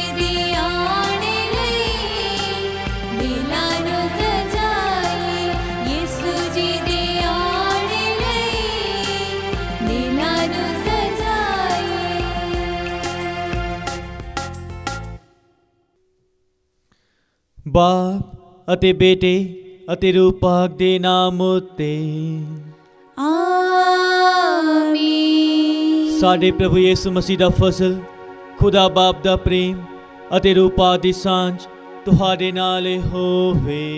जी दे आने लई दिलां नूं सजाई, यीशु जी दे आने लई दिलां नूं सजाई। बाप ਅਤੇ बेटे ਅਤੇ रूह पाक ਦੇ ਨਾਮ ਉੱਤੇ आमीन। ਸਾਡੇ ਪ੍ਰਭੂ ਯਿਸੂ ਮਸੀਹ ਦਾ ਫਜ਼ਲ, ਖੁਦਾ ਬਾਪ ਦਾ ਪ੍ਰੇਮ ਅਤੇ रूह पाक ਦੀ ਸਾਂਝ ਤੁਹਾਡੇ ਨਾਲ ਹੋਵੇ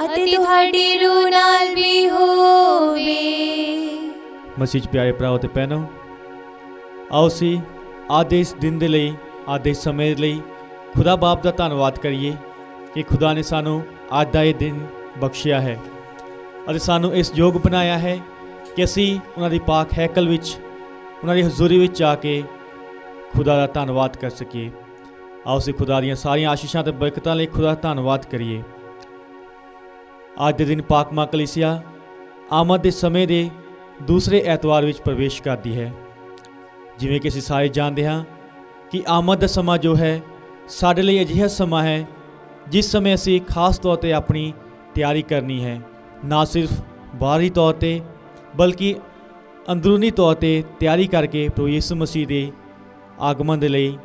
ਅਤੇ ਤੁਹਾਡੀ ਰੂਹ ਨਾਲ ਵੀ ਹੋਵੇ। ਮਸੀਹ 'ਚ ਪਿਆਰੇ ਭਰਾਓ ਤੇ ਭੈਣੋ, ਆਓ ਅਸੀਂ ਅੱਜ ਦੇ ਇਸ ਦਿਨ ਦੇ ਲਈ, ਅੱਜ ਦੇ ਸਮੇਂ ਲਈ ਖੁਦਾ ਬਾਪ ਦਾ ਧੰਨਵਾਦ ਕਰੀਏ ਕਿ ਖੁਦਾ ਨੇ ਸਾਨੂੰ ਅੱਜ ਦਾ ਇਹ ਦਿਨ ਬਖਸ਼ਿਆ ਹੈ ਅਤੇ ਸਾਨੂੰ ਇਸ ਯੋਗ ਬਣਾਇਆ ਹੈ ਕਿ ਅਸੀਂ ਉਹਨਾਂ ਦੀ ਪਾਕ ਹੈਕਲ ਵਿੱਚ, ਉਹਨਾਂ ਦੀ ਹਜ਼ੂਰੀ ਵਿੱਚ ਜਾ ਕੇ ਖੁਦਾ ਦਾ ਧੰਨਵਾਦ ਕਰ ਸਕੀਏ। ਆਓ ਅਸੀਂ ਖੁਦਾ ਦੀਆਂ ਸਾਰੀਆਂ ਆਸ਼ੀਸ਼ਾਂ ਅਤੇ ਬਰਕਤਾਂ ਲਈ ਖੁਦਾ ਦਾ ਧੰਨਵਾਦ ਕਰੀਏ। ਅੱਜ ਦੇ ਦਿਨ ਪਾਕ ਮਾਂ ਕਲੀਸਿਆ ਆਮਦ ਦੇ ਸਮੇਂ ਦੇ ਦੂਸਰੇ ਐਤਵਾਰ ਵਿੱਚ ਪ੍ਰਵੇਸ਼ ਕਰਦੀ ਹੈ। ਜਿਵੇਂ ਕਿ ਅਸੀਂ ਸਾਰੇ ਜਾਣਦੇ ਹਾਂ ਕਿ ਆਮਦ ਦਾ ਸਮਾਂ ਜੋ ਹੈ ਸਾਡੇ ਲਈ ਅਜਿਹਾ ਸਮਾਂ ਹੈ ਜਿਸ ਸਮੇਂ ਅਸੀਂ ਖਾਸ ਤੌਰ 'ਤੇ ਆਪਣੀ ਤਿਆਰੀ ਕਰਨੀ ਹੈ, ਨਾ ਸਿਰਫ ਬਾਹਰੀ ਤੌਰ 'ਤੇ ਬਲਕਿ ਅੰਦਰੂਨੀ ਤੌਰ 'ਤੇ ਤਿਆਰੀ ਕਰਕੇ ਪ੍ਰਭੂ ਯਿਸੂ ਮਸੀਹ ਦੇ ਆਗਮਨ ਦੇ ਲਈ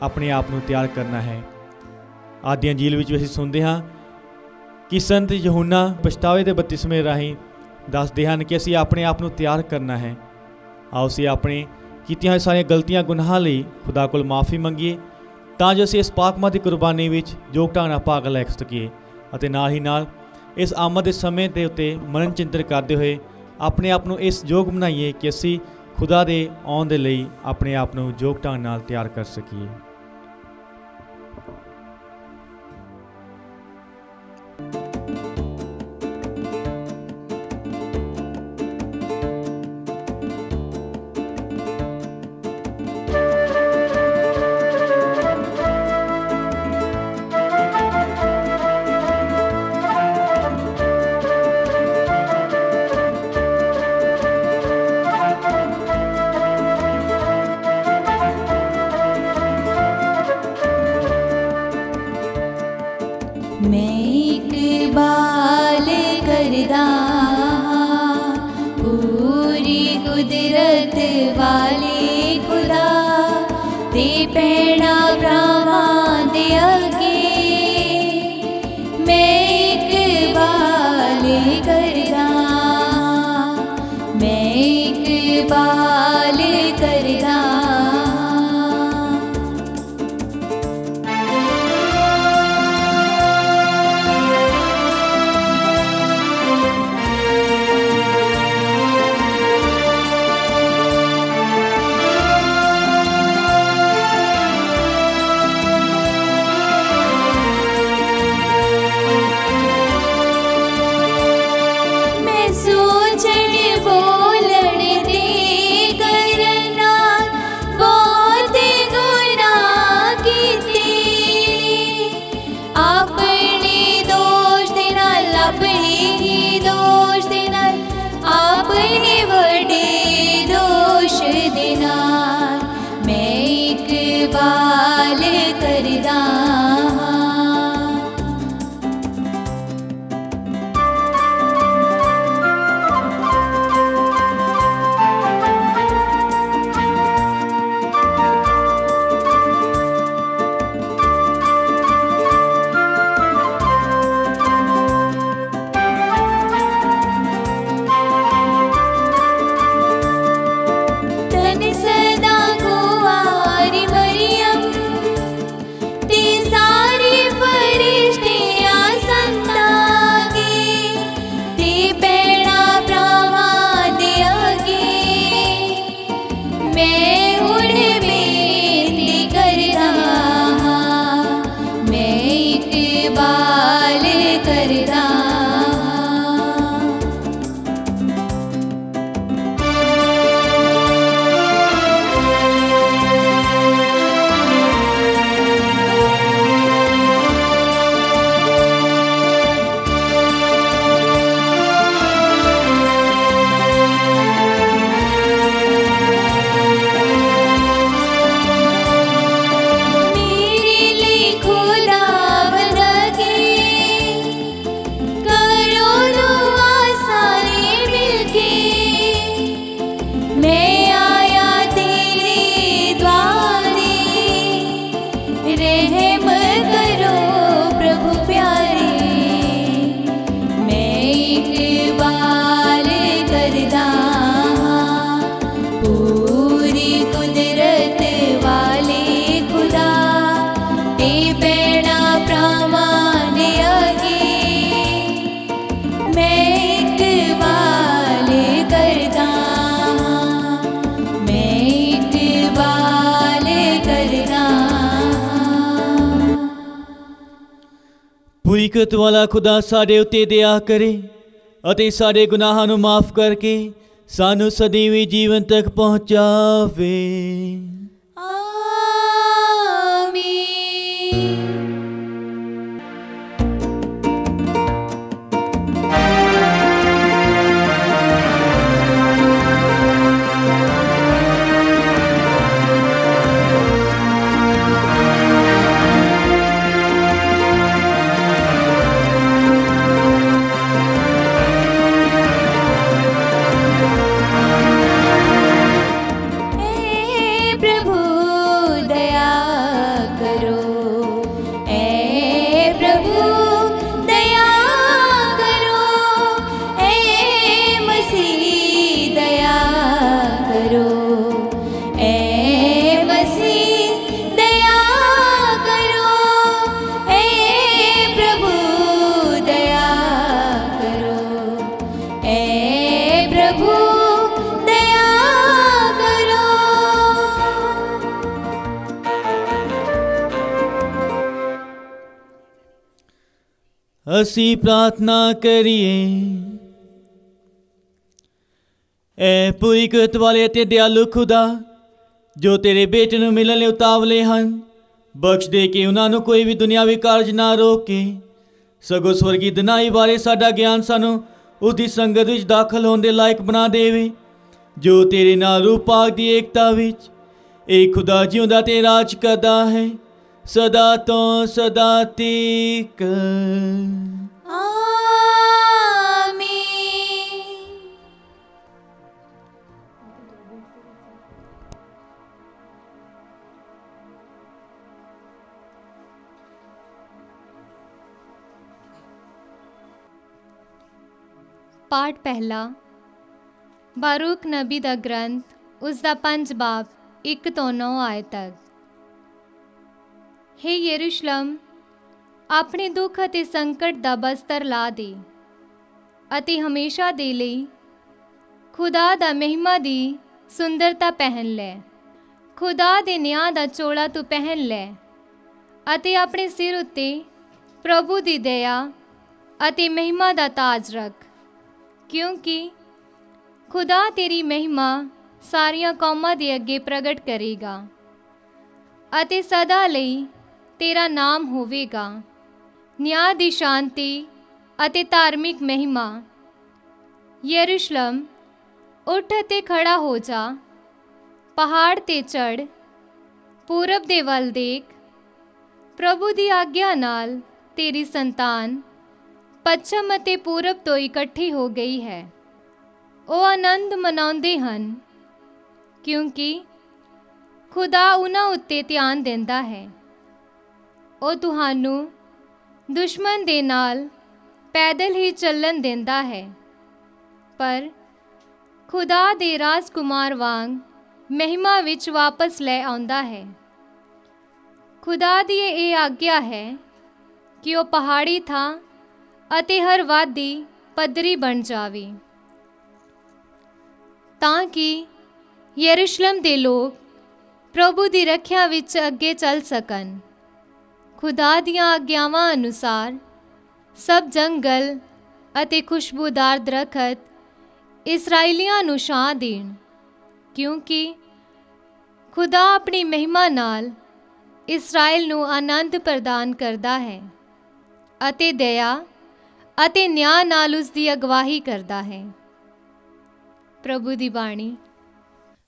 ਆਪਣੇ ਆਪ ਨੂੰ ਤਿਆਰ ਕਰਨਾ ਹੈ। ਅੱਜ ਦੀ ਅੰਜੀਲ ਵਿੱਚ ਅਸੀਂ ਸੁਣਦੇ ਹਾਂ ਕਿ ਸੰਤ ਯਹੂਨਾ ਪਛਤਾਵੇ ਦੇ ਬਪਤਿਸਮੇ ਰਾਹੀਂ ਦੱਸਦੇ ਹਨ ਕਿ ਅਸੀਂ ਆਪਣੇ ਆਪ ਨੂੰ ਤਿਆਰ ਕਰਨਾ ਹੈ। ਆਓ ਅਸੀਂ ਆਪਣੇ ਕੀਤੀਆਂ ਹੋਈਆਂ ਸਾਰੀਆਂ ਗਲਤੀਆਂ ਗੁਨਾਹਾਂ ਲਈ ਖੁਦਾ ਕੋਲ ਮਾਫੀ ਮੰਗੀਏ ਤਾਂ ਜੋ ਅਸੀਂ ਇਸ ਪਾਕ ਮਾਂ ਦੀ ਕੁਰਬਾਨੀ ਵਿੱਚ ਯੋਗ ਢੰਗ ਨਾਲ ਭਾਗ ਲੈ ਸਕੀਏ ਅਤੇ ਨਾਲ ਹੀ ਨਾਲ ਇਸ ਆਮਦ ਦੇ ਸਮੇਂ ਦੇ ਉੱਤੇ ਮਨਨ ਚਿੰਤਨ ਕਰਦੇ ਹੋਏ ਆਪਣੇ ਆਪ ਨੂੰ ਇਸ ਯੋਗ ਬਣਾਈਏ ਕਿ ਅਸੀਂ ਖੁਦਾ ਦੇ ਆਉਣ ਦੇ ਲਈ ਆਪਣੇ ਆਪ ਨੂੰ ਯੋਗ ਢੰਗ ਨਾਲ ਤਿਆਰ ਕਰ ਸਕੀਏ। मैं इकबाल करदा पूरी कुदरत वाले खुदा ते पैना भरावां दे अगे। मैं इकबाल करदा, मैं इकबाल करदा। रहम करो प्रभु प्यारे, मैं इकबाल करदा पूरी कुदरत वाले खुदा ते पैना प्रमाण आगे, मैं इकबाल करदा, मैं इकबाल करदा। ਪੂਰੀ ਕੁਦਰਤ ਵਾਲਾ ਖੁਦਾ ਸਾਡੇ ਉੱਤੇ ਦਇਆ ਕਰੇ ਅਤੇ ਸਾਡੇ ਗੁਨਾਹਾਂ ਨੂੰ ਮਾਫ ਕਰਕੇ ਸਾਨੂੰ ਸਦੀਵੀ ਜੀਵਨ ਤੱਕ ਪਹੁੰਚਾਵੇ। ਆਮੀਨ। ਅਸੀਂ ਪ੍ਰਾਰਥਨਾ ਕਰੀਏ। ਐ ਪੂਰੀ ਕੁਦਰਤ ਵਾਲੇ ਅਤੇ ਦਿਆਲੂ ਖੁਦਾ, ਜੋ ਤੇਰੇ ਬੇਟੇ ਨੂੰ ਮਿਲਣ ਲਈ ਉਤਾਵਲੇ ਹਨ, ਬਖਸ਼ ਦੇ ਕਿ ਉਹਨਾਂ ਨੂੰ ਕੋਈ ਵੀ ਦੁਨਿਆਵੀ ਕਾਰਜ ਨਾ ਰੋਕੇ, ਸਗੋਂ ਸਵਰਗੀ ਦਿਨਾਈ ਬਾਰੇ ਸਾਡਾ ਗਿਆਨ ਸਾਨੂੰ ਉਸ ਦੀ ਸੰਗਤ ਵਿੱਚ ਦਾਖਲ ਹੋਣ ਦੇ ਲਾਇਕ ਬਣਾ ਦੇਵੇ, ਜੋ ਤੇਰੇ ਨਾਲ ਰੂਹ ਪਾਕ ਦੀ ਏਕਤਾ ਵਿੱਚ ਇਹ ਖੁਦਾ ਜਿਉਂਦਾ ਤੇ ਰਾਜ ਕਰਦਾ ਹੈ सदा तो सदा तक। आमीन। पाठ पहला। बारूक नबी दा ग्रंथ, उसका 5 बाब 1 ਤੋਂ 9 आयत तक। हे यरूशलेम, ਆਪਣੇ ਦੁੱਖ ਅਤੇ ਸੰਕਟ ਦਾ ਬਸਤਰ ਲਾ ਦੇ ਅਤੇ ਹਮੇਸ਼ਾ ਦੇ ਲਈ ਖੁਦਾ ਦਾ ਮਹਿਮਾ ਦੀ ਸੁੰਦਰਤਾ ਪਹਿਨ ਲੈ। ਖੁਦਾ ਦੇ ਨਿਆਂ ਦਾ ਚੋਲਾ ਤੂੰ ਪਹਿਨ ਲੈ ਅਤੇ ਆਪਣੇ ਸਿਰ ਉੱਤੇ ਪ੍ਰਭੂ ਦੀ ਦਇਆ ਅਤੇ ਮਹਿਮਾ ਦਾ ਤਾਜ ਰੱਖ, ਕਿਉਂਕਿ ਖੁਦਾ ਤੇਰੀ ਮਹਿਮਾ ਸਾਰੀਆਂ ਕੌਮਾਂ ਦੇ ਅੱਗੇ ਪ੍ਰਗਟ ਕਰੇਗਾ ਅਤੇ ਸਦਾ ਲਈ तेरा नाम होवेगा। न्याय दी शांति अते धार्मिक महिमा। यरूशलेम, उठ ते खड़ा हो जा, पहाड़ ते चढ़, पूरब दे वल देख। प्रभु दी आग्या नाल तेरी संतान पश्चिम अते पूरब तो इकट्ठी हो गई है। ਉਹ आनंद मनाउंदे हन, क्योंकि खुदा उन्हां उत्ते ध्यान देंदा है। ਉਹ ਤੁਹਾਨੂੰ ਦੁਸ਼ਮਣ ਦੇ ਨਾਲ ਪੈਦਲ ਹੀ ਚੱਲਣ ਦਿੰਦਾ ਹੈ, ਪਰ ਖੁਦਾ ਦੇ ਰਾਜਕੁਮਾਰ ਵਾਂਗ ਮਹਿਮਾ ਵਿੱਚ ਵਾਪਸ ਲੈ ਆਉਂਦਾ ਹੈ। ਖੁਦਾ ਦੀ ਇਹ ਆਗਿਆ ਹੈ ਕਿ ਉਹ ਪਹਾੜੀ ਥਾਂ ਅਤੇ ਹਰ ਵਾਦੀ ਪੱਧਰੀ ਬਣ ਜਾਵੇ, ਤਾਂ ਕਿ ਯਰੂਸ਼ਲਮ ਦੇ ਲੋਕ ਪ੍ਰਭੂ ਦੀ ਰੱਖਿਆ ਵਿੱਚ ਅੱਗੇ ਚੱਲ ਸਕਣ। खुदा दियां आग्यावां अनुसार सब जंगल अते खुशबूदार दरखत इसराइलियां नूं छां देण, क्योंकि खुदा अपनी महिमा नाल इसराइल नूं आनंद प्रदान करदा है अते दया अते न्याय नाल उस दी अगवाही करदा है। प्रभु दी बाणी।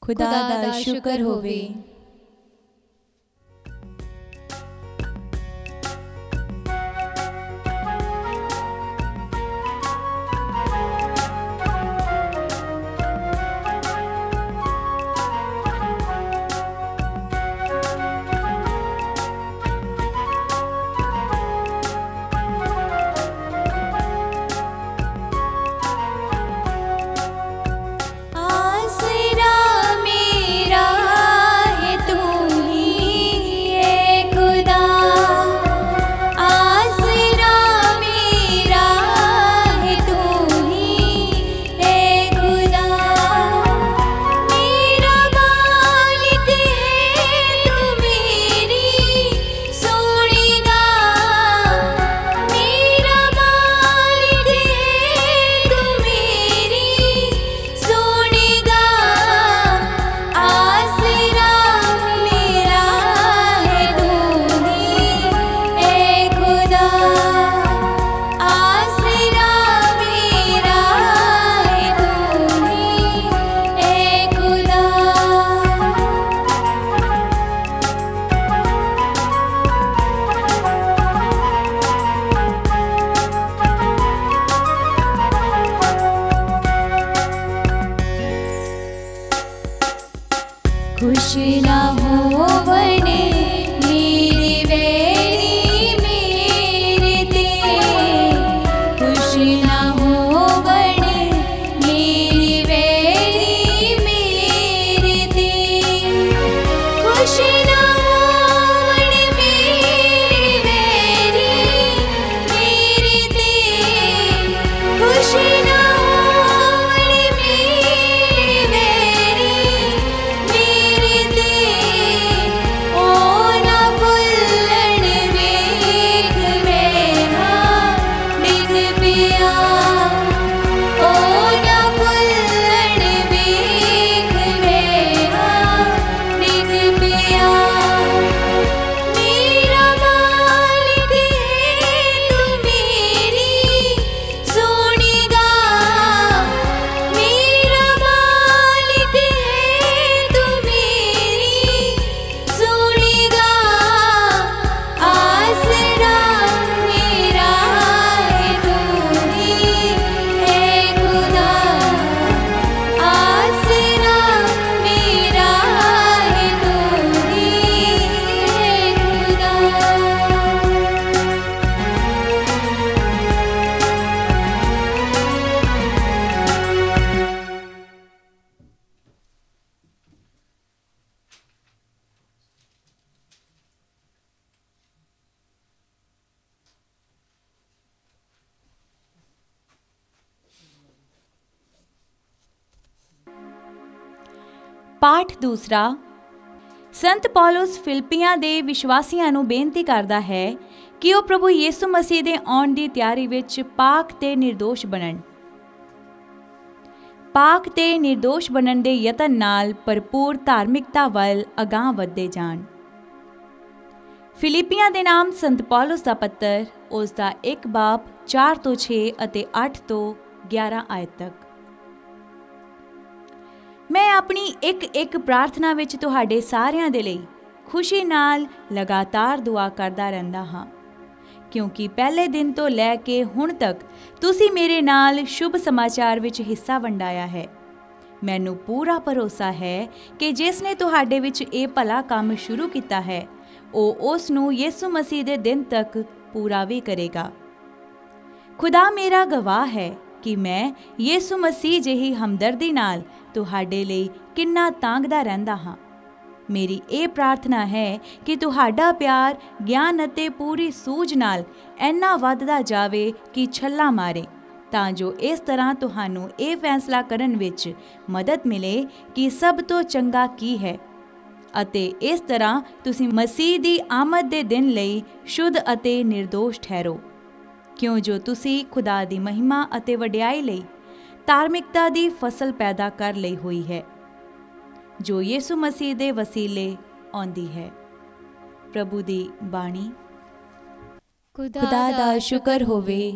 खुदा दा शुक्र होवे। ਪਾਠ ਦੂਸਰਾ। ਸੰਤ ਪੌਲਸ ਫਿਲਿੱਪੀਆਂ ਦੇ ਵਿਸ਼ਵਾਸੀਆਂ ਨੂੰ ਬੇਨਤੀ ਕਰਦਾ ਹੈ ਕਿ ਉਹ ਪ੍ਰਭੂ ਯਿਸੂ ਮਸੀਹ ਦੇ ਆਉਣ ਦੀ ਤਿਆਰੀ ਵਿੱਚ ਪਾਕ ਤੇ ਨਿਰਦੋਸ਼ ਬਣਨ। ਪਾਕ ਤੇ ਨਿਰਦੋਸ਼ ਬਣਨ ਦੇ ਯਤਨ ਨਾਲ ਭਰਪੂਰ ਧਾਰਮਿਕਤਾ ਵੱਲ ਅਗਾਂਹ ਵਧਦੇ ਜਾਣ। ਫਿਲਿੱਪੀਆਂ ਦੇ ਨਾਮ ਸੰਤ ਪੌਲਸ ਦਾ ਪੱਤਰ, ਉਸ ਦਾ 1 ਬਾਬ 4 ਤੋਂ 6 ਅਤੇ 8 ਤੋਂ 11 ਆਇਤ ਤੱਕ। ਮੈਂ ਆਪਣੀ ਇੱਕ ਪ੍ਰਾਰਥਨਾ ਵਿੱਚ ਤੁਹਾਡੇ ਸਾਰਿਆਂ ਦੇ ਲਈ ਖੁਸ਼ੀ ਨਾਲ ਲਗਾਤਾਰ ਦੁਆ ਕਰਦਾ ਰਹਿੰਦਾ ਹਾਂ, ਕਿਉਂਕਿ ਪਹਿਲੇ ਦਿਨ ਤੋਂ ਲੈ ਕੇ ਹੁਣ ਤੱਕ ਤੁਸੀਂ ਮੇਰੇ ਨਾਲ ਸ਼ੁਭ ਸਮਾਚਾਰ ਵਿੱਚ ਹਿੱਸਾ ਵੰਡਾਇਆ ਹੈ। ਮੈਨੂੰ ਪੂਰਾ ਭਰੋਸਾ ਹੈ ਕਿ ਜਿਸ ਨੇ ਤੁਹਾਡੇ ਵਿੱਚ ਇਹ ਭਲਾ ਕੰਮ ਸ਼ੁਰੂ ਕੀਤਾ ਹੈ, ਉਹ ਉਸ ਨੂੰ ਯਿਸੂ ਮਸੀਹ ਦੇ ਦਿਨ ਤੱਕ ਪੂਰਾ ਵੀ ਕਰੇਗਾ। ਖੁਦਾ ਮੇਰਾ ਗਵਾਹ ਹੈ ਕਿ ਮੈਂ ਯਿਸੂ ਮਸੀਹ ਜਿਹੀ ਹਮਦਰਦੀ ਨਾਲ ਤੁਹਾਡੇ ਲਈ ਕਿੰਨਾ ਤਾਂਘਦਾ ਰਹਿੰਦਾ ਹਾਂ। ਮੇਰੀ ਇਹ ਪ੍ਰਾਰਥਨਾ ਹੈ ਕਿ ਤੁਹਾਡਾ ਪਿਆਰ ਗਿਆਨ ਅਤੇ ਪੂਰੀ ਸੂਝ ਨਾਲ ਇੰਨਾ ਵੱਧਦਾ ਜਾਵੇ ਕਿ ਛੱਲਾ ਮਾਰੇ, ਤਾਂ ਜੋ ਇਸ ਤਰ੍ਹਾਂ ਤੁਹਾਨੂੰ ਇਹ ਫੈਸਲਾ ਕਰਨ ਵਿੱਚ ਮਦਦ ਮਿਲੇ ਕਿ ਸਭ ਤੋਂ ਚੰਗਾ ਕੀ ਹੈ, ਅਤੇ ਇਸ ਤਰ੍ਹਾਂ ਤੁਸੀਂ ਮਸੀਹ ਦੀ ਆਮਦ ਦੇ ਦਿਨ ਲਈ ਸ਼ੁੱਧ ਅਤੇ ਨਿਰਦੋਸ਼ ਠਹਿਰੋ, ਕਿਉਂ ਜੋ ਤੁਸੀਂ ਖੁਦਾ ਦੀ ਮਹਿਮਾ ਅਤੇ ਵਡਿਆਈ ਲਈ ਧਾਰਮਿਕਤਾ ਦੀ ਫਸਲ ਪੈਦਾ ਕਰ ਲਈ ਹੋਈ ਹੈ, ਜੋ ਯਿਸੂ ਮਸੀਹ ਦੇ ਵਸੀਲੇ ਆਉਂਦੀ ਹੈ। ਪ੍ਰਭੂ ਦੀ ਬਾਣੀ। ਖੁਦਾ ਦਾ ਸ਼ੁਕਰ ਹੋਵੇ।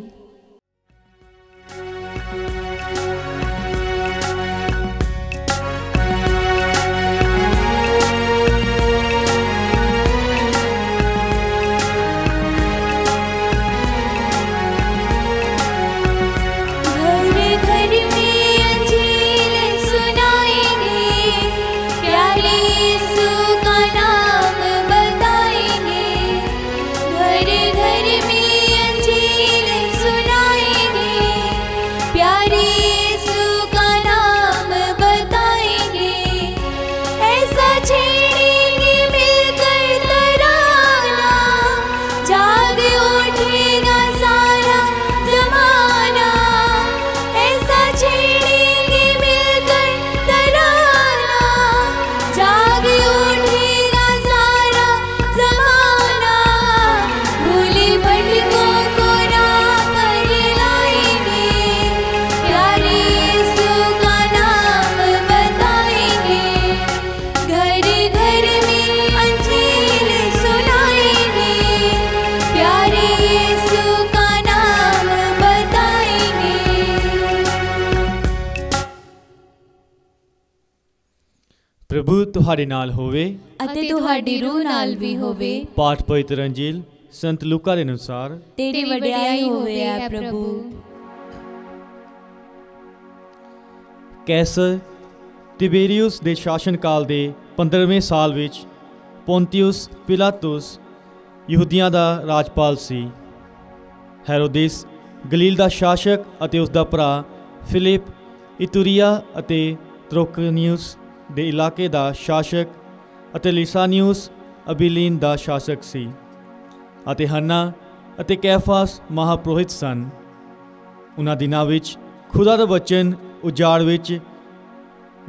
ਪ੍ਰਭੂ ਤੁਹਾਡੇ ਨਾਲ ਹੋਵੇ ਅਤੇ ਤੁਹਾਡੀ ਰੂਹ ਨਾਲ ਵੀ ਹੋਵੇ। ਪਾਠ ਪਵਿੱਤਰ ਅੰਜੀਲ ਸੰਤ ਲੂਕਾ ਦੇ ਅਨੁਸਾਰ। ਤੇਰੀ ਵਡਿਆਈ ਹੋਵੇ ਐ ਪ੍ਰਭੂ। ਕੈਸਰ ਤਿਬੇਰੀਉਸ ਦੇ ਸ਼ਾਸਨ ਕਾਲ ਦੇ 15ਵੇਂ ਸਾਲ ਵਿੱਚ ਪੋਂਤੀਉਸ ਪਿਲਾਤੁਸ ਯਹੂਦੀਆਂ ਦਾ ਰਾਜਪਾਲ ਸੀ। ਹੈਰੋਦਿਸ ਗਲੀਲ ਦਾ ਸ਼ਾਸਕ ਅਤੇ ਉਸ ਦਾ ਭਰਾ ਫਿਲਿਪ ਇਤੂਰੀਆ ਅਤੇ ਤਰੋਕਨੀਉਸ ਦੇ ਇਲਾਕੇ ਦਾ ਸ਼ਾਸਕ ਅਤੇ ਲਿਸਾਨੀਉਸ ਅਬੀਲੀਨ ਦਾ ਸ਼ਾਸਕ ਸੀ, ਅਤੇ ਹੰਨਾ ਅਤੇ ਕੈਫਾਸ ਮਹਾਪੁਰੋਹਿਤ ਸਨ। ਉਹਨਾਂ ਦਿਨਾਂ ਵਿੱਚ ਖੁਦਾ ਦਾ ਵਚਨ ਉਜਾੜ ਵਿੱਚ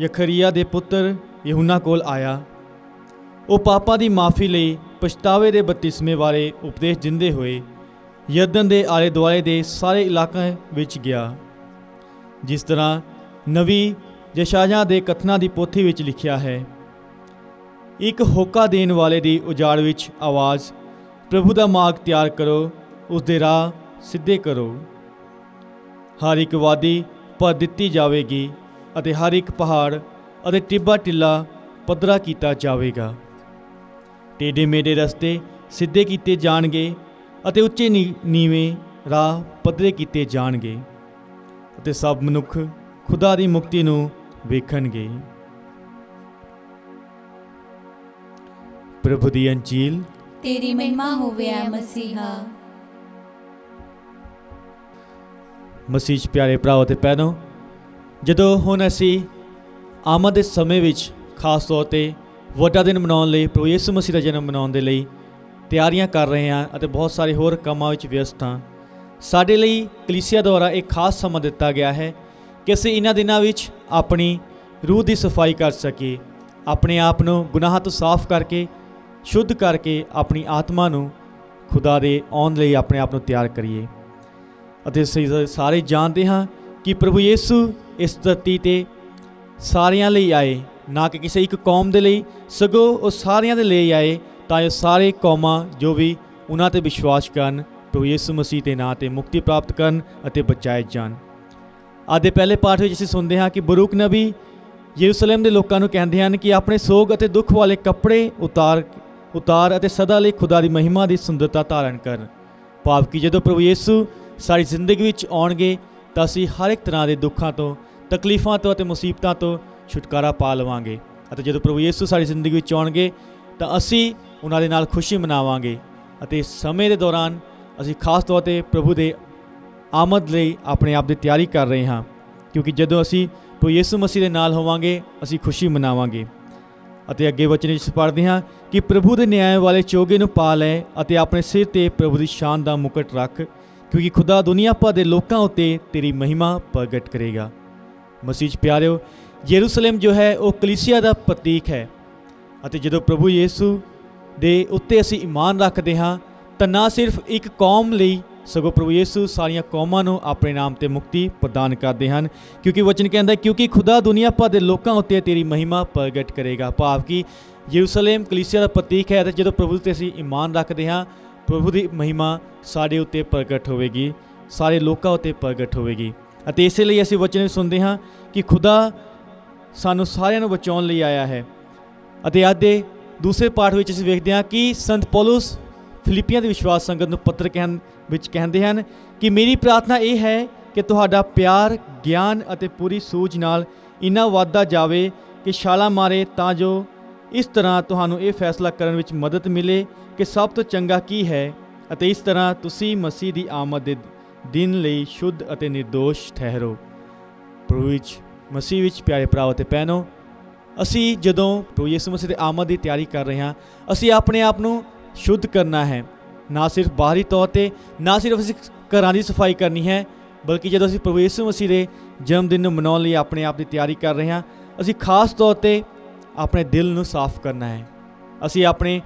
ਜ਼ਕਰੀਆ ਦੇ ਪੁੱਤਰ ਯਹੂਨਾ ਕੋਲ ਆਇਆ। ਉਹ ਪਾਪਾਂ ਦੀ ਮਾਫੀ ਲਈ ਪਛਤਾਵੇ ਦੇ ਬਪਤਿਸਮੇ ਬਾਰੇ ਉਪਦੇਸ਼ ਦਿੰਦੇ ਹੋਏ ਯਰਦਨ ਦੇ ਆਲੇ ਦੁਆਲੇ ਦੇ ਸਾਰੇ ਇਲਾਕਿਆਂ ਵਿੱਚ ਗਿਆ, ਜਿਸ ਤਰ੍ਹਾਂ ਨਵੀਂ ਯਸ਼ਾਯਾਹ ਦੇ ਕਥਨਾਂ ਦੀ ਪੋਥੀ ਵਿੱਚ ਲਿਖਿਆ ਹੈ। ਇੱਕ ਹੋਕਾ ਦੇਣ ਵਾਲੇ ਦੀ ਉਜਾੜ ਵਿੱਚ ਆਵਾਜ਼, ਪ੍ਰਭੂ ਦਾ ਮਾਰਗ ਤਿਆਰ ਕਰੋ, ਉਸ ਦੇ ਰਾਹ ਸਿੱਧੇ ਕਰੋ। ਹਰ ਇੱਕ ਵਾਦੀ ਭਰ ਦਿੱਤੀ ਜਾਵੇਗੀ ਅਤੇ ਹਰ ਇੱਕ ਪਹਾੜ ਅਤੇ ਟਿੱਬਾ ਟਿੱਲਾ ਪੱਧਰਾ ਕੀਤਾ ਜਾਵੇਗਾ। ਟੇਢੇ ਮੇਢੇ ਰਸਤੇ ਸਿੱਧੇ ਕੀਤੇ ਜਾਣਗੇ ਅਤੇ ਉੱਚੇ ਨੀਵੇਂ ਰਾਹ ਪੱਧਰੇ ਕੀਤੇ ਜਾਣਗੇ, ਅਤੇ ਸਭ ਮਨੁੱਖ ਖੁਦਾ ਦੀ ਮੁਕਤੀ ਨੂੰ ਵੇਖਣਗੇ। ਪ੍ਰਭੂ ਦੀ ਅੰਜੀਲ। ਤੇਰੀ ਮਹਿਮਾ ਹੋਵੇ ਐ ਮਸੀਹਾ। ਮਸੀਹ 'ਚ ਪਿਆਰੇ ਭਰਾਓ ਅਤੇ ਭੈਣੋ, ਜਦੋਂ ਹੁਣ ਅਸੀਂ ਆਮਦ ਦੇ ਸਮੇਂ ਵਿੱਚ ਖਾਸ ਤੌਰ 'ਤੇ ਵੱਡਾ ਦਿਨ ਮਨਾਉਣ ਲਈ, ਪ੍ਰਭੂ ਯਿਸੂ ਮਸੀਹ ਦਾ ਜਨਮ ਮਨਾਉਣ ਦੇ ਲਈ ਤਿਆਰੀਆਂ ਕਰ ਰਹੇ ਹਾਂ ਅਤੇ ਬਹੁਤ ਸਾਰੇ ਹੋਰ ਕੰਮਾਂ ਵਿੱਚ ਵਿਅਸਤ ਹਾਂ, ਸਾਡੇ ਲਈ ਕਲੀਸਿਆ ਦੁਆਰਾ ਇੱਕ ਖਾਸ ਸਮਾਂ ਦਿੱਤਾ ਗਿਆ ਹੈ ਕਿ ਅਸੀਂ ਇਹਨਾਂ ਦਿਨਾਂ ਵਿੱਚ ਆਪਣੀ ਰੂਹ ਦੀ ਸਫਾਈ ਕਰ ਸਕੀਏ ਆਪਣੇ ਆਪ ਨੂੰ ਗੁਨਾਹਾਂ ਤੋਂ ਸਾਫ਼ ਕਰਕੇ ਸ਼ੁੱਧ ਕਰਕੇ ਆਪਣੀ ਆਤਮਾ ਨੂੰ ਖੁਦਾ ਦੇ ਆਉਣ ਲਈ ਆਪਣੇ ਆਪ ਨੂੰ ਤਿਆਰ ਕਰੀਏ। ਅਤੇ ਅਸੀਂ ਸਾਰੇ ਜਾਣਦੇ ਹਾਂ ਕਿ ਪ੍ਰਭੂ ਯਿਸੂ ਇਸ ਧਰਤੀ 'ਤੇ ਸਾਰਿਆਂ ਲਈ ਆਏ, ਨਾ ਕਿ ਕਿਸੇ ਇੱਕ ਕੌਮ ਦੇ ਲਈ, ਸਗੋਂ ਉਹ ਸਾਰਿਆਂ ਦੇ ਲਈ ਆਏ ਤਾਂ ਜੋ ਸਾਰੇ ਕੌਮਾਂ ਜੋ ਵੀ ਉਹਨਾਂ 'ਤੇ ਵਿਸ਼ਵਾਸ ਕਰਨ ਪ੍ਰਭੂ ਯਿਸੂ ਮਸੀਹ ਦੇ ਨਾਂ 'ਤੇ ਮੁਕਤੀ ਪ੍ਰਾਪਤ ਕਰਨ ਅਤੇ ਬਚਾਏ ਜਾਣ। ਅੱਜ ਦੇ ਪਹਿਲੇ ਪਾਠ ਵਿੱਚ ਅਸੀਂ ਸੁਣਦੇ ਹਾਂ ਕਿ ਬਰੂਕ ਨਬੀ ਯਰੂਸ਼ਲਮ ਦੇ ਲੋਕਾਂ ਨੂੰ ਕਹਿੰਦੇ ਹਨ ਕਿ ਆਪਣੇ ਸੋਗ ਅਤੇ ਦੁੱਖ ਵਾਲੇ ਕੱਪੜੇ ਉਤਾਰ ਅਤੇ ਸਦਾ ਲਈ ਖੁਦਾ ਦੀ ਮਹਿਮਾ ਦੀ ਸੁੰਦਰਤਾ ਧਾਰਨ ਕਰਨ। ਭਾਵ ਕਿ ਜਦੋਂ ਪ੍ਰਭੂ ਯਿਸੂ ਸਾਡੀ ਜ਼ਿੰਦਗੀ ਵਿੱਚ ਆਉਣਗੇ ਤਾਂ ਅਸੀਂ ਹਰ ਇੱਕ ਤਰ੍ਹਾਂ ਦੇ ਦੁੱਖਾਂ ਤੋਂ, ਤਕਲੀਫਾਂ ਤੋਂ ਅਤੇ ਮੁਸੀਬਤਾਂ ਤੋਂ ਛੁਟਕਾਰਾ ਪਾ ਲਵਾਂਗੇ। ਅਤੇ ਜਦੋਂ ਪ੍ਰਭੂ ਯਿਸੂ ਸਾਡੀ ਜ਼ਿੰਦਗੀ ਵਿੱਚ ਆਉਣਗੇ ਤਾਂ ਅਸੀਂ ਉਹਨਾਂ ਦੇ ਨਾਲ ਖੁਸ਼ੀ ਮਨਾਵਾਂਗੇ। ਅਤੇ ਇਸ ਸਮੇਂ ਦੇ ਦੌਰਾਨ ਅਸੀਂ ਖਾਸ ਤੌਰ 'ਤੇ ਪ੍ਰਭੂ ਦੇ ਆਮਦ ਲਈ ਆਪਣੇ ਆਪ ਦੀ ਤਿਆਰੀ ਕਰ ਰਹੇ ਹਾਂ, ਕਿਉਂਕਿ ਜਦੋਂ ਅਸੀਂ ਪ੍ਰਭੂ ਯਿਸੂ ਮਸੀਹ ਦੇ ਨਾਲ ਹੋਵਾਂਗੇ ਅਸੀਂ ਖੁਸ਼ੀ ਮਨਾਵਾਂਗੇ। ਅਤੇ ਅੱਗੇ ਵਚਨ ਵਿੱਚ ਪੜ੍ਹਦੇ ਹਾਂ ਕਿ ਪ੍ਰਭੂ ਦੇ ਨਿਆਂ ਵਾਲੇ ਚੋਗੇ ਨੂੰ ਪਾ ਲੈ ਅਤੇ ਆਪਣੇ ਸਿਰ 'ਤੇ ਪ੍ਰਭੂ ਦੀ ਸ਼ਾਨ ਦਾ ਮੁਕਟ ਰੱਖ, ਕਿਉਂਕਿ ਖੁਦਾ ਦੁਨੀਆ ਭਰ ਦੇ ਲੋਕਾਂ ਉੱਤੇ ਤੇਰੀ ਮਹਿਮਾ ਪ੍ਰਗਟ ਕਰੇਗਾ। ਮਸੀਹ 'ਚ ਪਿਆਰਿਓ, ਯਰੂਸ਼ਲਮ ਜੋ ਹੈ ਉਹ ਕਲੀਸਿਆ ਦਾ ਪ੍ਰਤੀਕ ਹੈ। ਅਤੇ ਜਦੋਂ ਪ੍ਰਭੂ ਯਿਸੂ ਦੇ ਉੱਤੇ ਅਸੀਂ ਈਮਾਨ ਰੱਖਦੇ ਹਾਂ ਤਾਂ ਨਾ ਸਿਰਫ ਇੱਕ ਕੌਮ ਲਈ, ਸਗੋਂ ਪ੍ਰਭੂ ਯਿਸੂ ਸਾਰੀਆਂ ਕੌਮਾਂ ਨੂੰ ਆਪਣੇ ਨਾਮ 'ਤੇ ਮੁਕਤੀ ਪ੍ਰਦਾਨ ਕਰਦੇ ਹਨ, ਕਿਉਂਕਿ ਵਚਨ ਕਹਿੰਦਾ ਕਿਉਂਕਿ ਖੁਦਾ ਦੁਨੀਆ ਭਰ ਦੇ ਲੋਕਾਂ ਉੱਤੇ ਤੇਰੀ ਮਹਿਮਾ ਪ੍ਰਗਟ ਕਰੇਗਾ। ਭਾਵ ਕਿ ਯਰੂਸ਼ਲਮ ਕਲੀਸਿਆ ਦਾ ਪ੍ਰਤੀਕ ਹੈ ਅਤੇ ਜਦੋਂ ਪ੍ਰਭੂ 'ਤੇ ਅਸੀਂ ਈਮਾਨ ਰੱਖਦੇ ਹਾਂ ਪ੍ਰਭੂ ਦੀ ਮਹਿਮਾ ਸਾਡੇ ਉੱਤੇ ਪ੍ਰਗਟ ਹੋਵੇਗੀ, ਸਾਰੇ ਲੋਕਾਂ ਉੱਤੇ ਪ੍ਰਗਟ ਹੋਵੇਗੀ। ਅਤੇ ਇਸੇ ਲਈ ਅਸੀਂ ਵਚਨ ਵਿੱਚ ਸੁਣਦੇ ਹਾਂ ਕਿ ਖੁਦਾ ਸਾਨੂੰ ਸਾਰਿਆਂ ਨੂੰ ਬਚਾਉਣ ਲਈ ਆਇਆ ਹੈ। ਅਤੇ ਅੱਜ ਦੇ ਦੂਸਰੇ ਪਾਠ ਵਿੱਚ ਅਸੀਂ ਵੇਖਦੇ ਹਾਂ ਕਿ ਸੰਤ ਪੌਲੁਸ ਫਿਲਿੱਪੀਆਂ ਦੇ ਵਿਸ਼ਵਾਸ ਸੰਗਤ ਨੂੰ ਪੱਤਰ ਵਿੱਚ ਕਹਿੰਦੇ ਹਨ ਕਿ ਮੇਰੀ ਪ੍ਰਾਰਥਨਾ ਇਹ ਹੈ ਕਿ ਤੁਹਾਡਾ ਪਿਆਰ, ਗਿਆਨ ਅਤੇ ਪੂਰੀ ਸੂਝ ਨਾਲ ਇੰਨਾ ਵੱਧਦਾ ਜਾਵੇ ਕਿ ਛਾਲਾਂ ਮਾਰੇ, ਤਾਂ ਜੋ ਇਸ ਤਰ੍ਹਾਂ ਤੁਹਾਨੂੰ ਇਹ ਫੈਸਲਾ ਕਰਨ ਵਿੱਚ ਮਦਦ ਮਿਲੇ ਕਿ ਸਭ ਤੋਂ ਚੰਗਾ ਕੀ ਹੈ, ਅਤੇ ਇਸ ਤਰ੍ਹਾਂ ਤੁਸੀਂ ਮਸੀਹ ਦੀ ਆਮਦ ਦੇ ਦਿਨ ਲਈ ਸ਼ੁੱਧ ਅਤੇ ਨਿਰਦੋਸ਼ ਠਹਿਰੋ। ਪ੍ਰਭੂ ਵਿੱਚ ਮਸੀਹ ਵਿੱਚ ਪਿਆਰੇ ਭਰਾਓ ਅਤੇ ਭੈਣੋ, ਅਸੀਂ ਜਦੋਂ ਪ੍ਰਭੂ ਯਿਸੂ ਮਸੀਹ ਦੇ ਆਮਦ ਦੀ ਤਿਆਰੀ ਕਰ ਰਹੇ ਹਾਂ ਅਸੀਂ ਆਪਣੇ ਆਪ ਨੂੰ ਸ਼ੁੱਧ ਕਰਨਾ ਹੈ, ਨਾ ਸਿਰਫ ਬਾਹਰੀ ਤੌਰ 'ਤੇ, ਨਾ ਸਿਰਫ ਅਸੀਂ ਘਰਾਂ ਦੀ ਸਫਾਈ ਕਰਨੀ ਹੈ, ਬਲਕਿ ਜਦੋਂ ਅਸੀਂ ਪ੍ਰਭੂ ਯਿਸੂ ਮਸੀਹ ਦੇ ਜਨਮ ਦਿਨ ਨੂੰ ਮਨਾਉਣ ਲਈ ਆਪਣੇ ਆਪ ਦੀ ਤਿਆਰੀ ਕਰ ਰਹੇ ਹਾਂ ਅਸੀਂ ਖਾਸ ਤੌਰ 'ਤੇ ਆਪਣੇ ਦਿਲ ਨੂੰ ਸਾਫ਼ ਕਰਨਾ ਹੈ। ਅਸੀਂ ਆਪਣੇ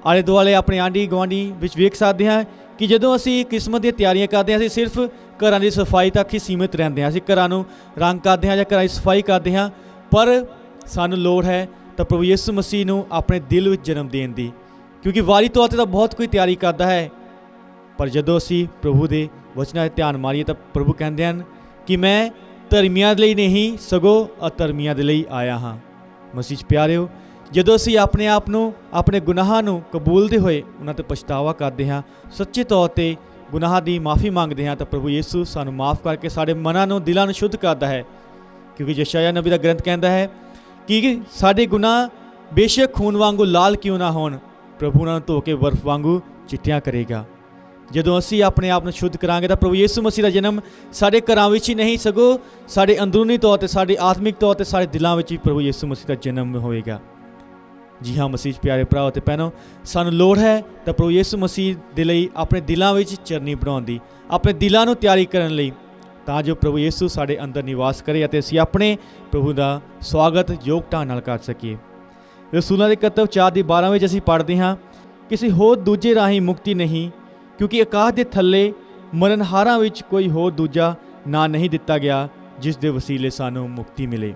ਆਲੇ ਦੁਆਲੇ, ਆਪਣੇ ਆਂਢੀ ਗੁਆਂਢੀ ਵਿੱਚ ਵੇਖ ਸਕਦੇ ਹਾਂ ਕਿ ਜਦੋਂ ਅਸੀਂ ਕਿਸਮਤ ਦੀਆਂ ਤਿਆਰੀਆਂ ਕਰਦੇ ਹਾਂ ਅਸੀਂ ਸਿਰਫ ਘਰਾਂ ਦੀ ਸਫਾਈ ਤੱਕ ਹੀ ਸੀਮਿਤ ਰਹਿੰਦੇ ਹਾਂ। ਅਸੀਂ ਘਰਾਂ ਨੂੰ ਰੰਗ ਕਰਦੇ ਹਾਂ ਜਾਂ ਘਰਾਂ ਦੀ ਸਫਾਈ ਕਰਦੇ ਹਾਂ, ਪਰ ਸਾਨੂੰ ਲੋੜ ਹੈ ਤਾਂ ਪ੍ਰਭੂ ਯਿਸੂ ਮਸੀਹ ਨੂੰ ਆਪਣੇ ਦਿਲ ਵਿੱਚ ਜਨਮ ਦੇਣ ਦੀ, ਕਿਉਂਕਿ ਵਾਰੀ ਤੌਰ 'ਤੇ ਤਾਂ ਬਹੁਤ ਕੋਈ ਤਿਆਰੀ ਕਰਦਾ ਹੈ, ਪਰ ਜਦੋਂ ਅਸੀਂ ਪ੍ਰਭੂ ਦੇ ਵਚਨਾਂ 'ਤੇ ਧਿਆਨ ਮਾਰੀਏ ਤਾਂ ਪ੍ਰਭੂ ਕਹਿੰਦੇ ਹਨ ਕਿ ਮੈਂ ਧਰਮੀਆਂ ਦੇ ਲਈ ਨਹੀਂ ਸਗੋਂ ਅਧਰਮੀਆਂ ਦੇ ਲਈ ਆਇਆ ਹਾਂ। ਮਸੀਹ 'ਚ ਪਿਆਰਿਓ, ਜਦੋਂ ਅਸੀਂ ਆਪਣੇ ਆਪ ਨੂੰ, ਆਪਣੇ ਗੁਨਾਹਾਂ ਨੂੰ ਕਬੂਲਦੇ ਹੋਏ ਉਹਨਾਂ 'ਤੇ ਪਛਤਾਵਾ ਕਰਦੇ ਹਾਂ, ਸੱਚੇ ਤੌਰ 'ਤੇ ਗੁਨਾਹਾਂ ਦੀ ਮਾਫੀ ਮੰਗਦੇ ਹਾਂ, ਤਾਂ ਪ੍ਰਭੂ ਯਿਸੂ ਸਾਨੂੰ ਮਾਫ ਕਰਕੇ ਸਾਡੇ ਮਨਾਂ ਨੂੰ, ਦਿਲਾਂ ਨੂੰ ਸ਼ੁੱਧ ਕਰਦਾ ਹੈ। ਕਿਉਂਕਿ ਯਸ਼ਾਇਆ ਨਬੀ ਦਾ ਗ੍ਰੰਥ ਕਹਿੰਦਾ ਹੈ ਕਿ ਸਾਡੇ ਗੁਨਾਹ ਬੇਸ਼ੱਕ ਖੂਨ ਵਾਂਗੂ ਲਾਲ ਕਿਉਂ ਨਾ ਹੋਣ, ਪ੍ਰਭੂ ਉਹਨਾਂ ਨੂੰ ਧੋ ਕੇ ਬਰਫ਼ ਵਾਂਗੂ ਚਿੱਟੀਆਂ ਕਰੇਗਾ। ਜਦੋਂ ਅਸੀਂ ਆਪਣੇ ਆਪ ਨੂੰ ਸ਼ੁੱਧ ਕਰਾਂਗੇ ਤਾਂ ਪ੍ਰਭੂ ਯਿਸੂ ਮਸੀਹ ਦਾ ਜਨਮ ਸਾਡੇ ਘਰਾਂ ਵਿੱਚ ਹੀ ਨਹੀਂ ਸਗੋਂ ਸਾਡੇ ਅੰਦਰੂਨੀ ਤੌਰ 'ਤੇ, ਸਾਡੇ ਆਤਮਿਕ ਤੌਰ 'ਤੇ ਸਾਡੇ ਦਿਲਾਂ ਵਿੱਚ ਹੀ ਪ੍ਰਭੂ ਯਿਸੂ ਮਸੀਹ ਦਾ ਜਨਮ ਹੋਵੇਗਾ। ਜੀ ਹਾਂ ਮਸੀਹ ਪਿਆਰੇ ਭਰਾਓ ਅਤੇ ਭੈਣੋ, ਸਾਨੂੰ ਲੋੜ ਹੈ ਤਾਂ ਪ੍ਰਭੂ ਯਿਸੂ ਮਸੀਹ ਦੇ ਲਈ ਆਪਣੇ ਦਿਲਾਂ ਵਿੱਚ ਚਰਨੀ ਬਣਾਉਣ ਦੀ, ਆਪਣੇ ਦਿਲਾਂ ਨੂੰ ਤਿਆਰੀ ਕਰਨ ਲਈ, ਤਾਂ ਜੋ ਪ੍ਰਭੂ ਯਿਸੂ ਸਾਡੇ ਅੰਦਰ ਨਿਵਾਸ ਕਰੇ ਅਤੇ ਅਸੀਂ ਆਪਣੇ ਪ੍ਰਭੂ ਦਾ ਸਵਾਗਤ ਯੋਗ ਢੰਗ ਨਾਲ ਕਰ ਸਕੀਏ। ਰਸੂਲਾਂ ਦੇ ਕਰਤੱਵ 4:12 ਵਿੱਚ ਅਸੀਂ ਪੜ੍ਹਦੇ ਹਾਂ ਕਿਸੇ ਹੋਰ ਦੂਜੇ ਰਾਹੀਂ ਮੁਕਤੀ ਨਹੀਂ, ਕਿਉਂਕਿ ਆਕਾਸ਼ ਦੇ ਥੱਲੇ ਮਰਨਹਾਰਾਂ ਵਿੱਚ ਕੋਈ ਹੋਰ ਦੂਜਾ ਨਾਂ ਨਹੀਂ ਦਿੱਤਾ ਗਿਆ ਜਿਸ ਦੇ ਵਸੀਲੇ ਸਾਨੂੰ ਮੁਕਤੀ ਮਿਲੇ।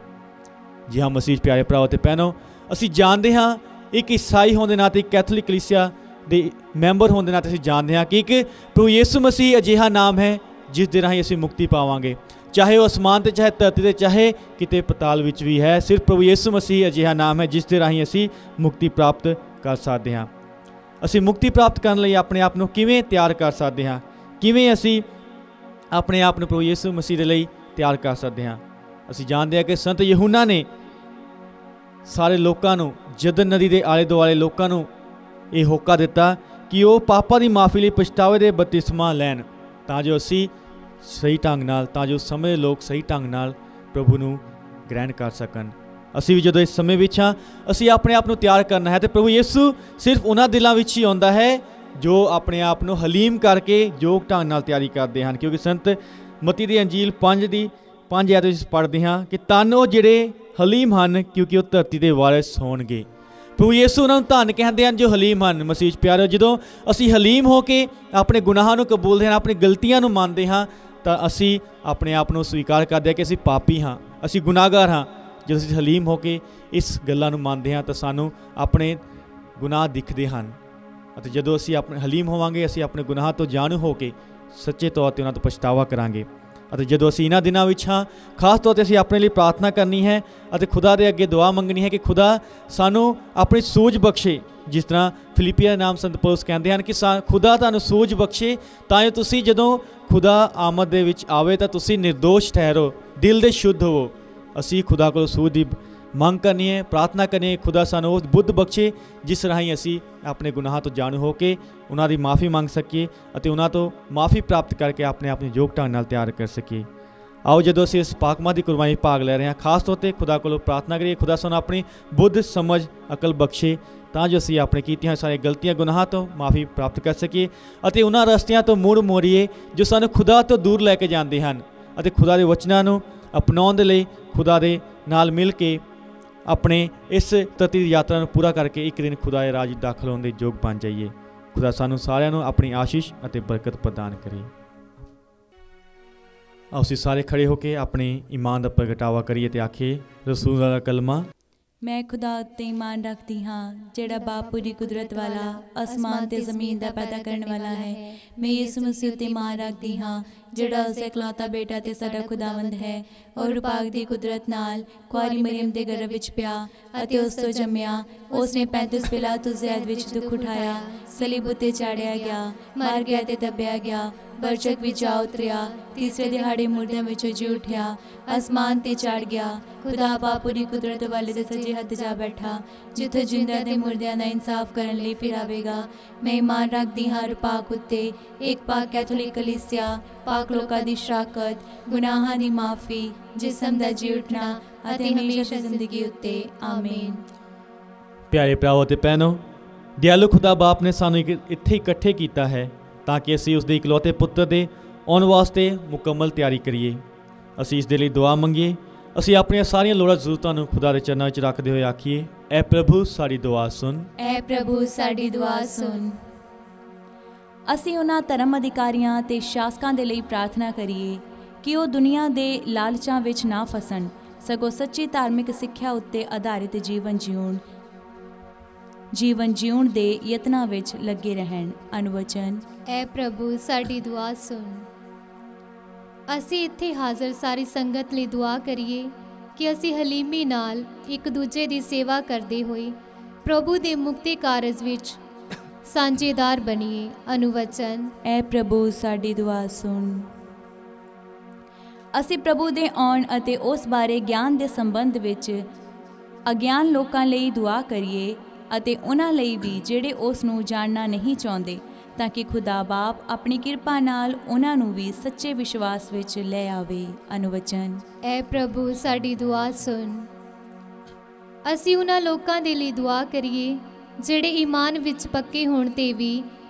ਜੀ ਹਾਂ ਮਸੀਹ ਪਿਆਰੇ ਭਰਾਓ ਅਤੇ ਭੈਣੋ, ਅਸੀਂ ਜਾਣਦੇ ਹਾਂ ਇੱਕ ਈਸਾਈ ਹੋਣ ਦੇ ਨਾਤੇ, ਇੱਕ ਕੈਥੋਲਿਕ ਕਲੀਸਿਆ ਦੇ ਮੈਂਬਰ ਹੋਣ ਦੇ ਨਾਤੇ ਅਸੀਂ ਜਾਣਦੇ ਹਾਂ ਕਿ ਇੱਕ ਪ੍ਰਭੂ ਯਿਸੂ ਮਸੀਹ ਅਜਿਹਾ ਨਾਮ ਹੈ ਜਿਸ ਦੇ ਰਾਹੀਂ ਅਸੀਂ ਮੁਕਤੀ ਪਾਵਾਂਗੇ, ਚਾਹੇ ਉਹ ਅਸਮਾਨ 'ਤੇ, ਚਾਹੇ ਧਰਤੀ 'ਤੇ, ਚਾਹੇ ਕਿਤੇ ਪਤਾਲ ਵਿੱਚ ਵੀ ਹੈ। ਸਿਰਫ ਪ੍ਰਭੂ ਯਿਸੂ ਮਸੀਹ ਅਜਿਹਾ ਨਾਮ ਹੈ ਜਿਸ ਦੇ ਰਾਹੀਂ ਅਸੀਂ ਮੁਕਤੀ ਪ੍ਰਾਪਤ ਕਰ ਸਕਦੇ ਹਾਂ। ਅਸੀਂ ਮੁਕਤੀ ਪ੍ਰਾਪਤ ਕਰਨ ਲਈ ਆਪਣੇ ਆਪ ਨੂੰ ਕਿਵੇਂ ਤਿਆਰ ਕਰ ਸਕਦੇ ਹਾਂ, ਕਿਵੇਂ ਅਸੀਂ ਆਪਣੇ ਆਪ ਨੂੰ ਪ੍ਰਭੂ ਯਿਸੂ ਮਸੀਹ ਦੇ ਲਈ ਤਿਆਰ ਕਰ ਸਕਦੇ ਹਾਂ। ਅਸੀਂ ਜਾਣਦੇ ਹਾਂ ਕਿ ਸੰਤ ਯਹੂਨਾ ਨੇ ਸਾਰੇ ਲੋਕਾਂ ਨੂੰ, ਜਰਦਨ ਨਦੀ ਦੇ ਆਲੇ ਦੁਆਲੇ ਲੋਕਾਂ ਨੂੰ ਇਹ ਹੋਕਾ ਦਿੱਤਾ ਕਿ ਉਹ ਪਾਪਾਂ ਦੀ ਮਾਫੀ ਲਈ ਪਛਤਾਵੇ ਦੇ ਬਪਤਿਸਮਾ ਲੈਣ, ਤਾਂ ਜੋ ਅਸੀਂ ਸਹੀ ਢੰਗ ਨਾਲ, ਤਾਂ ਜੋ ਸਮੇਂ ਦੇ ਲੋਕ ਸਹੀ ਢੰਗ ਨਾਲ ਪ੍ਰਭੂ ਨੂੰ ਗ੍ਰਹਿਣ ਕਰ ਸਕਣ। ਅਸੀਂ ਵੀ ਜਦੋਂ ਇਸ ਸਮੇਂ ਵਿੱਚ ਹਾਂ ਅਸੀਂ ਆਪਣੇ ਆਪ ਨੂੰ ਤਿਆਰ ਕਰਨਾ ਹੈ, ਅਤੇ ਪ੍ਰਭੂ ਯਿਸੂ ਸਿਰਫ ਉਹਨਾਂ ਦਿਲਾਂ ਵਿੱਚ ਹੀ ਆਉਂਦਾ ਹੈ ਜੋ ਆਪਣੇ ਆਪ ਨੂੰ ਹਲੀਮ ਕਰਕੇ ਯੋਗ ਢੰਗ ਨਾਲ ਤਿਆਰੀ ਕਰਦੇ ਹਨ। ਕਿਉਂਕਿ ਸੰਤ ਮਤੀ ਦੀ ਅੰਜੀਲ 5 ਆਇਤ ਵਿੱਚ ਪੜ੍ਹਦੇ ਹਾਂ ਕਿ ਧੰਨ ਉਹ ਜਿਹੜੇ ਹਲੀਮ ਹਨ ਕਿਉਂਕਿ ਉਹ ਧਰਤੀ ਦੇ ਵਾਰਿਸ ਹੋਣਗੇ। ਪ੍ਰਭੂ ਯਿਸੂ ਉਹਨਾਂ ਨੂੰ ਧੰਨ ਕਹਿੰਦੇ ਹਨ ਜੋ ਹਲੀਮ ਹਨ। ਮਸੀਹ 'ਚ ਪਿਆਰਿਓ, ਜਦੋਂ ਅਸੀਂ ਹਲੀਮ ਹੋ ਕੇ ਆਪਣੇ ਗੁਨਾਹਾਂ ਨੂੰ ਕਬੂਲਦੇ ਹਾਂ, ਆਪਣੀ ਗਲਤੀਆਂ ਨੂੰ ਮੰਨਦੇ ਹਾਂ, ਤਾਂ ਅਸੀਂ ਆਪਣੇ ਆਪ ਨੂੰ ਸਵੀਕਾਰ ਕਰਦੇ ਹਾਂ ਕਿ ਅਸੀਂ ਪਾਪੀ ਹਾਂ, ਅਸੀਂ ਗੁਨਾਹਗਾਰ ਹਾਂ। ਜਦੋਂ ਅਸੀਂ ਹਲੀਮ ਹੋ ਕੇ ਇਸ ਗੱਲਾਂ ਨੂੰ ਮੰਨਦੇ ਹਾਂ ਤਾਂ ਸਾਨੂੰ ਆਪਣੇ ਗੁਨਾਹ ਦਿਖਦੇ ਹਨ, ਅਤੇ ਜਦੋਂ ਅਸੀਂ ਆਪਣੇ ਹਲੀਮ ਹੋਵਾਂਗੇ ਅਸੀਂ ਆਪਣੇ ਗੁਨਾਹਾਂ ਤੋਂ ਜਾਣੂ ਹੋ ਕੇ ਸੱਚੇ ਤੌਰ 'ਤੇ ਉਹਨਾਂ ਤੋਂ ਪਛਤਾਵਾ ਕਰਾਂਗੇ। ਅਤੇ ਜਦੋਂ ਅਸੀਂ ਇਹਨਾਂ ਦਿਨਾਂ ਵਿੱਚ ਹਾਂ, ਖਾਸ ਤੌਰ 'ਤੇ ਅਸੀਂ ਆਪਣੇ ਲਈ ਪ੍ਰਾਰਥਨਾ ਕਰਨੀ ਹੈ ਅਤੇ ਖੁਦਾ ਦੇ ਅੱਗੇ ਦੁਆ ਮੰਗਣੀ ਹੈ ਕਿ ਖੁਦਾ ਸਾਨੂੰ ਆਪਣੀ ਸੂਝ ਬਖਸ਼ੇ। ਜਿਸ ਤਰ੍ਹਾਂ ਫਿਲਿੱਪੀਆਂ ਨਾਮ ਸੰਤ ਪੌਲੁਸ ਕਹਿੰਦੇ ਹਨ ਕਿ ਖੁਦਾ ਤੁਹਾਨੂੰ ਸੂਝ ਬਖਸ਼ੇ ਤਾਂ ਜੋ ਤੁਸੀਂ ਜਦੋਂ ਖੁਦਾ ਆਮਦ ਦੇ ਵਿੱਚ ਆਵੇ ਤਾਂ ਤੁਸੀਂ ਨਿਰਦੋਸ਼ ਠਹਿਰੋ, ਦਿਲ ਦੇ ਸ਼ੁੱਧ ਹੋਵੋ। ਅਸੀਂ ਖੁਦਾ ਕੋਲ ਸੂਝ ਦੀ ਮੰਗ ਕਰਨੀ ਹੈ, ਪ੍ਰਾਰਥਨਾ ਕਰਨੀ ਹੈ, ਖੁਦਾ ਸਾਨੂੰ ਉਹ ਬੁੱਧ ਬਖਸ਼ੇ ਜਿਸ ਰਾਹੀਂ ਅਸੀਂ ਆਪਣੇ ਗੁਨਾਹਾਂ ਤੋਂ ਜਾਣੂ ਹੋ ਕੇ ਉਹਨਾਂ ਦੀ ਮਾफ़ੀ ਮੰਗ ਸਕੀਏ ਅਤੇ ਉਹਨਾਂ ਤੋਂ ਮਾफ़ੀ ਪ੍ਰਾਪਤ ਕਰਕੇ ਆਪਣੇ ਆਪ ਨੂੰ ਯੋਗ ਢੰਗ ਨਾਲ ਤਿਆਰ ਕਰ ਸਕੀਏ। ਆਓ ਜਦੋਂ ਅਸੀਂ ਇਸ ਪਾਕਮਾ ਦੀ ਕੁਰਬਾਨੀ ਭਾਗ ਲੈ ਰਹੇ ਹਾਂ, ਖਾਸ ਤੌਰ 'ਤੇ ਖੁਦਾ ਕੋਲੋਂ ਪ੍ਰਾਰਥਨਾ ਕਰੀਏ ਖੁਦਾ ਸਾਨੂੰ ਆਪਣੀ ਬੁੱਧ ਸਮਝ ਅਕਲ ਬਖਸ਼ੇ ਤਾਂ ਜੋ ਅਸੀਂ ਆਪਣੇ ਕੀਤੀਆਂ ਸਾਰੀਆਂ ਗਲਤੀਆਂ ਗੁਨਾਹਾਂ ਤੋਂ ਮਾफ़ੀ ਪ੍ਰਾਪਤ ਕਰ ਸਕੀਏ ਅਤੇ ਉਹਨਾਂ ਰਸਤਿਆਂ ਤੋਂ ਮੁੜ ਮੋੜੀਏ ਜੋ ਸਾਨੂੰ ਖੁਦਾ ਤੋਂ ਦੂਰ ਲੈ ਕੇ ਜਾਂਦੇ ਹਨ, ਅਤੇ ਖੁਦਾ ਦੇ ਵਚਨਾਂ ਨੂੰ ਅਪਣਾਉਣ ਦੇ ਲਈ ਖੁਦਾ ਦੇ ਨਾਲ ਮਿਲ ਕੇ ਆਪਣੇ ਇਸ ਧਰਤੀ ਦੀ ਯਾਤਰਾ ਨੂੰ ਪੂਰਾ ਕਰਕੇ ਇੱਕ ਦਿਨ ਖੁਦਾ ਦੇ ਰਾਜ ਦਾਖਲ ਹੋਣ ਦੇ ਯੋਗ ਬਣ ਜਾਈਏ। ਖੁਦਾ ਸਾਨੂੰ ਸਾਰਿਆਂ ਨੂੰ ਆਪਣੀ ਆਸ਼ੀਸ਼ ਅਤੇ ਬਰਕਤ ਪ੍ਰਦਾਨ ਕਰੇ। ਆਓ ਅਸੀਂ ਸਾਰੇ ਖੜੇ ਹੋ ਕੇ ਆਪਣੇ ਈਮਾਨ ਦਾ ਪ੍ਰਗਟਾਵਾ ਕਰੀਏ ਤੇ ਆਖੀਏ ਰਸੂਲ ਦਾ ਕਲਮਾ। ਮੈਂ ਖੁਦਾ ਉੱਤੇ ਈਮਾਨ ਰੱਖਦੀ ਹਾਂ ਜਿਹੜਾ ਬਾਪ ਪੂਰੀ ਕੁਦਰਤ ਵਾਲਾ, ਅਸਮਾਨ ਤੇ ਜ਼ਮੀਨ ਦਾ ਪੈਦਾ ਕਰਨ ਵਾਲਾ ਹੈ। ਮੈਂ ਯਿਸੂ ਮਸੀਹ ਉੱਤੇ ਈਮਾਨ ਰੱਖਦੀ ਹਾਂ ਜਿਹੜਾ ਉਸ ਇਕਲੌਤਾ ਬੇਟਾ ਤੇ ਸਾਡਾ ਖੁਦਾਵੰਦ ਹੈ, ਔਰ ਪਾਕ ਦੀ ਕੁਦਰਤ ਨਾਲ ਕੁਆਰੀ ਮਰੀਮ ਦੇ ਗਰਭ ਵਿੱਚ ਪਿਆ ਅਤੇ ਉਸ ਤੋਂ ਜੰਮਿਆ। ਉਸ ਨੇ 35 ਪਿਲਾਤੁਸ ਜ਼ੈਦ ਵਿੱਚ ਦੁੱਖ ਉਠਾਇਆ, ਸਲੀਬ ਉੱਤੇ ਚਾੜਿਆ ਗਿਆ, ਮਰ ਗਿਆ ਤੇ ਦੱਬਿਆ ਗਿਆ, ਬਰਚਕ ਵਿੱਚ ਜਾ ਉਤਰਿਆ, ਤੀਸਰੇ ਦਿਹਾੜੇ ਮੁਰਦਿਆਂ ਵਿੱਚੋਂ ਜੀ ਉੱਠਿਆ, ਅਸਮਾਨ ਤੇ ਚੜ੍ਹ ਗਿਆ, ਖੁਦਾ ਬਾਪ ਪੂਰੀ ਕੁਦਰਤ ਵਾਲੇ ਦੇ ਸੱਜੇ ਹੱਥ ਜਾ ਬੈਠਾ, ਜਿੱਥੇ ਜਿੰਦਿਆਂ ਤੇ ਮੁਰਦਿਆਂ ਦਾ ਇਨਸਾਫ ਕਰਨ ਲਈ ਫਿਰ ਆਵੇਗਾ। ਮੈਂ ਈਮਾਨ ਰੱਖਦੀ ਹਾਂ ਹਰ ਪਾਕ ਉੱਤੇ, ਇੱਕ ਪਾਕ ਕੈਥੋਲਿਕ ਕਲੀਸਿਆ, ਪਾਕ ਲੋਕਾਂ ਦੀ ਸ਼ਰਾਕਤ, ਗੁਨਾਹਾਂ ਦੀ ਮਾਫੀ, ਜਿਸਮ ਦਾ ਜੀ ਉੱਠਣਾ ਅਤੇ ਹਮੇਸ਼ਾ ਜ਼ਿੰਦਗੀ ਉੱਤੇ। ਆਮੀਨ। ਪਿਆਰੇ ਭਰਾਵੋ ਅਤੇ ਭੈਣੋ, ਦਿਆਲੂ ਖੁਦਾ ਬਾਪ ਨੇ ਸਾਨੂੰ ਇੱਥੇ ਇਕੱਠੇ ਕੀਤਾ ਹੈ ਤਾਂ ਕਿ ਅਸੀਂ ਉਸ ਦੇ ਇਕਲੌਤੇ ਪੁੱਤਰ ਦੇ ਆਉਣ ਵਾਸਤੇ ਮੁਕੰਮਲ ਤਿਆਰੀ ਕਰੀਏ। ਅਸੀਂ ਇਸ ਦੇ ਲਈ ਦੁਆ ਮੰਗੀਏ। ਅਸੀਂ ਆਪਣੀਆਂ ਸਾਰੀਆਂ ਲੋੜਾਂ ਜ਼ਰੂਰਤਾਂ ਨੂੰ ਖੁਦਾ ਦੇ ਚਰਨਾਂ ਵਿੱਚ ਰੱਖਦੇ ਹੋਏ ਆਖੀਏ, ਐ ਪ੍ਰਭੂ ਸਾਡੀ ਦੁਆ ਸੁਣ। ਐ ਪ੍ਰਭੂ ਸਾਡੀ ਦੁਆ ਸੁਣ। ਅਸੀਂ ਉਹਨਾਂ ਧਰਮ ਅਧਿਕਾਰੀਆਂ ਤੇ ਸ਼ਾਸਕਾਂ ਦੇ ਲਈ ਪ੍ਰਾਰਥਨਾ ਕਰੀਏ ਕਿ ਉਹ ਦੁਨੀਆ ਦੇ ਲਾਲਚਾਂ ਵਿੱਚ ਨਾ ਫਸਣ, ਸਗੋਂ ਸੱਚੀ ਧਾਰਮਿਕ ਸਿੱਖਿਆ ਉੱਤੇ ਆਧਾਰਿਤ ਜੀਵਨ ਜਿਉਣ ਦੇ ਯਤਨਾਂ ਵਿੱਚ ਲੱਗੇ ਰਹਿਣ। ਅਨੁਵਚਨ। ਐ ਪ੍ਰਭੂ ਸਾਡੀ ਦੁਆ ਸੁਣ। ਅਸੀਂ ਇੱਥੇ ਹਾਜ਼ਰ ਸਾਰੀ ਸੰਗਤ ਲਈ ਦੁਆ ਕਰੀਏ ਕਿ ਅਸੀਂ ਹਲੀਮੀ ਨਾਲ ਇੱਕ ਦੂਜੇ ਦੀ ਸੇਵਾ ਕਰਦੇ ਹੋਏ ਪ੍ਰਭੂ ਦੇ ਮੁਕਤੀ ਕਾਰਜ ਵਿੱਚ ਸਾਂਝੇਦਾਰ ਬਣੀਏ। ਅਨੁਵਚਨ। ਐ ਪ੍ਰਭੂ ਸਾਡੀ ਦੁਆ ਸੁਣ। ਅਸੀਂ ਪ੍ਰਭੂ ਦੇ ਆਉਣ ਅਤੇ ਉਸ ਬਾਰੇ ਗਿਆਨ ਦੇ ਸੰਬੰਧ ਵਿੱਚ ਅਗਿਆਨ ਲੋਕਾਂ ਲਈ ਦੁਆ ਕਰੀਏ ਅਤੇ ਉਹਨਾਂ ਲਈ ਵੀ ਜਿਹੜੇ ਉਸ ਨੂੰ ਜਾਣਨਾ ਨਹੀਂ ਚਾਹੁੰਦੇ, ਤਾਂ ਕਿ ਖੁਦਾ ਬਾਪ ਆਪਣੀ ਕਿਰਪਾ ਨਾਲ ਉਹਨਾਂ ਨੂੰ ਵੀ ਸੱਚੇ ਵਿਸ਼ਵਾਸ ਵਿੱਚ ਲੈ ਆਵੇ। ਅਨੁਵਚਨ। ਐ ਪ੍ਰਭੂ ਸਾਡੀ ਦੁਆ ਸੁਣ। ਅਸੀਂ ਉਹਨਾਂ ਲੋਕਾਂ ਦੇ ਲਈ ਦੁਆ ਕਰੀਏ ਜਿਹੜੇ ਈਮਾਨ ਵਿੱਚ ਪੱਕੇ ਹੋਣ 'ਤੇ ਵੀ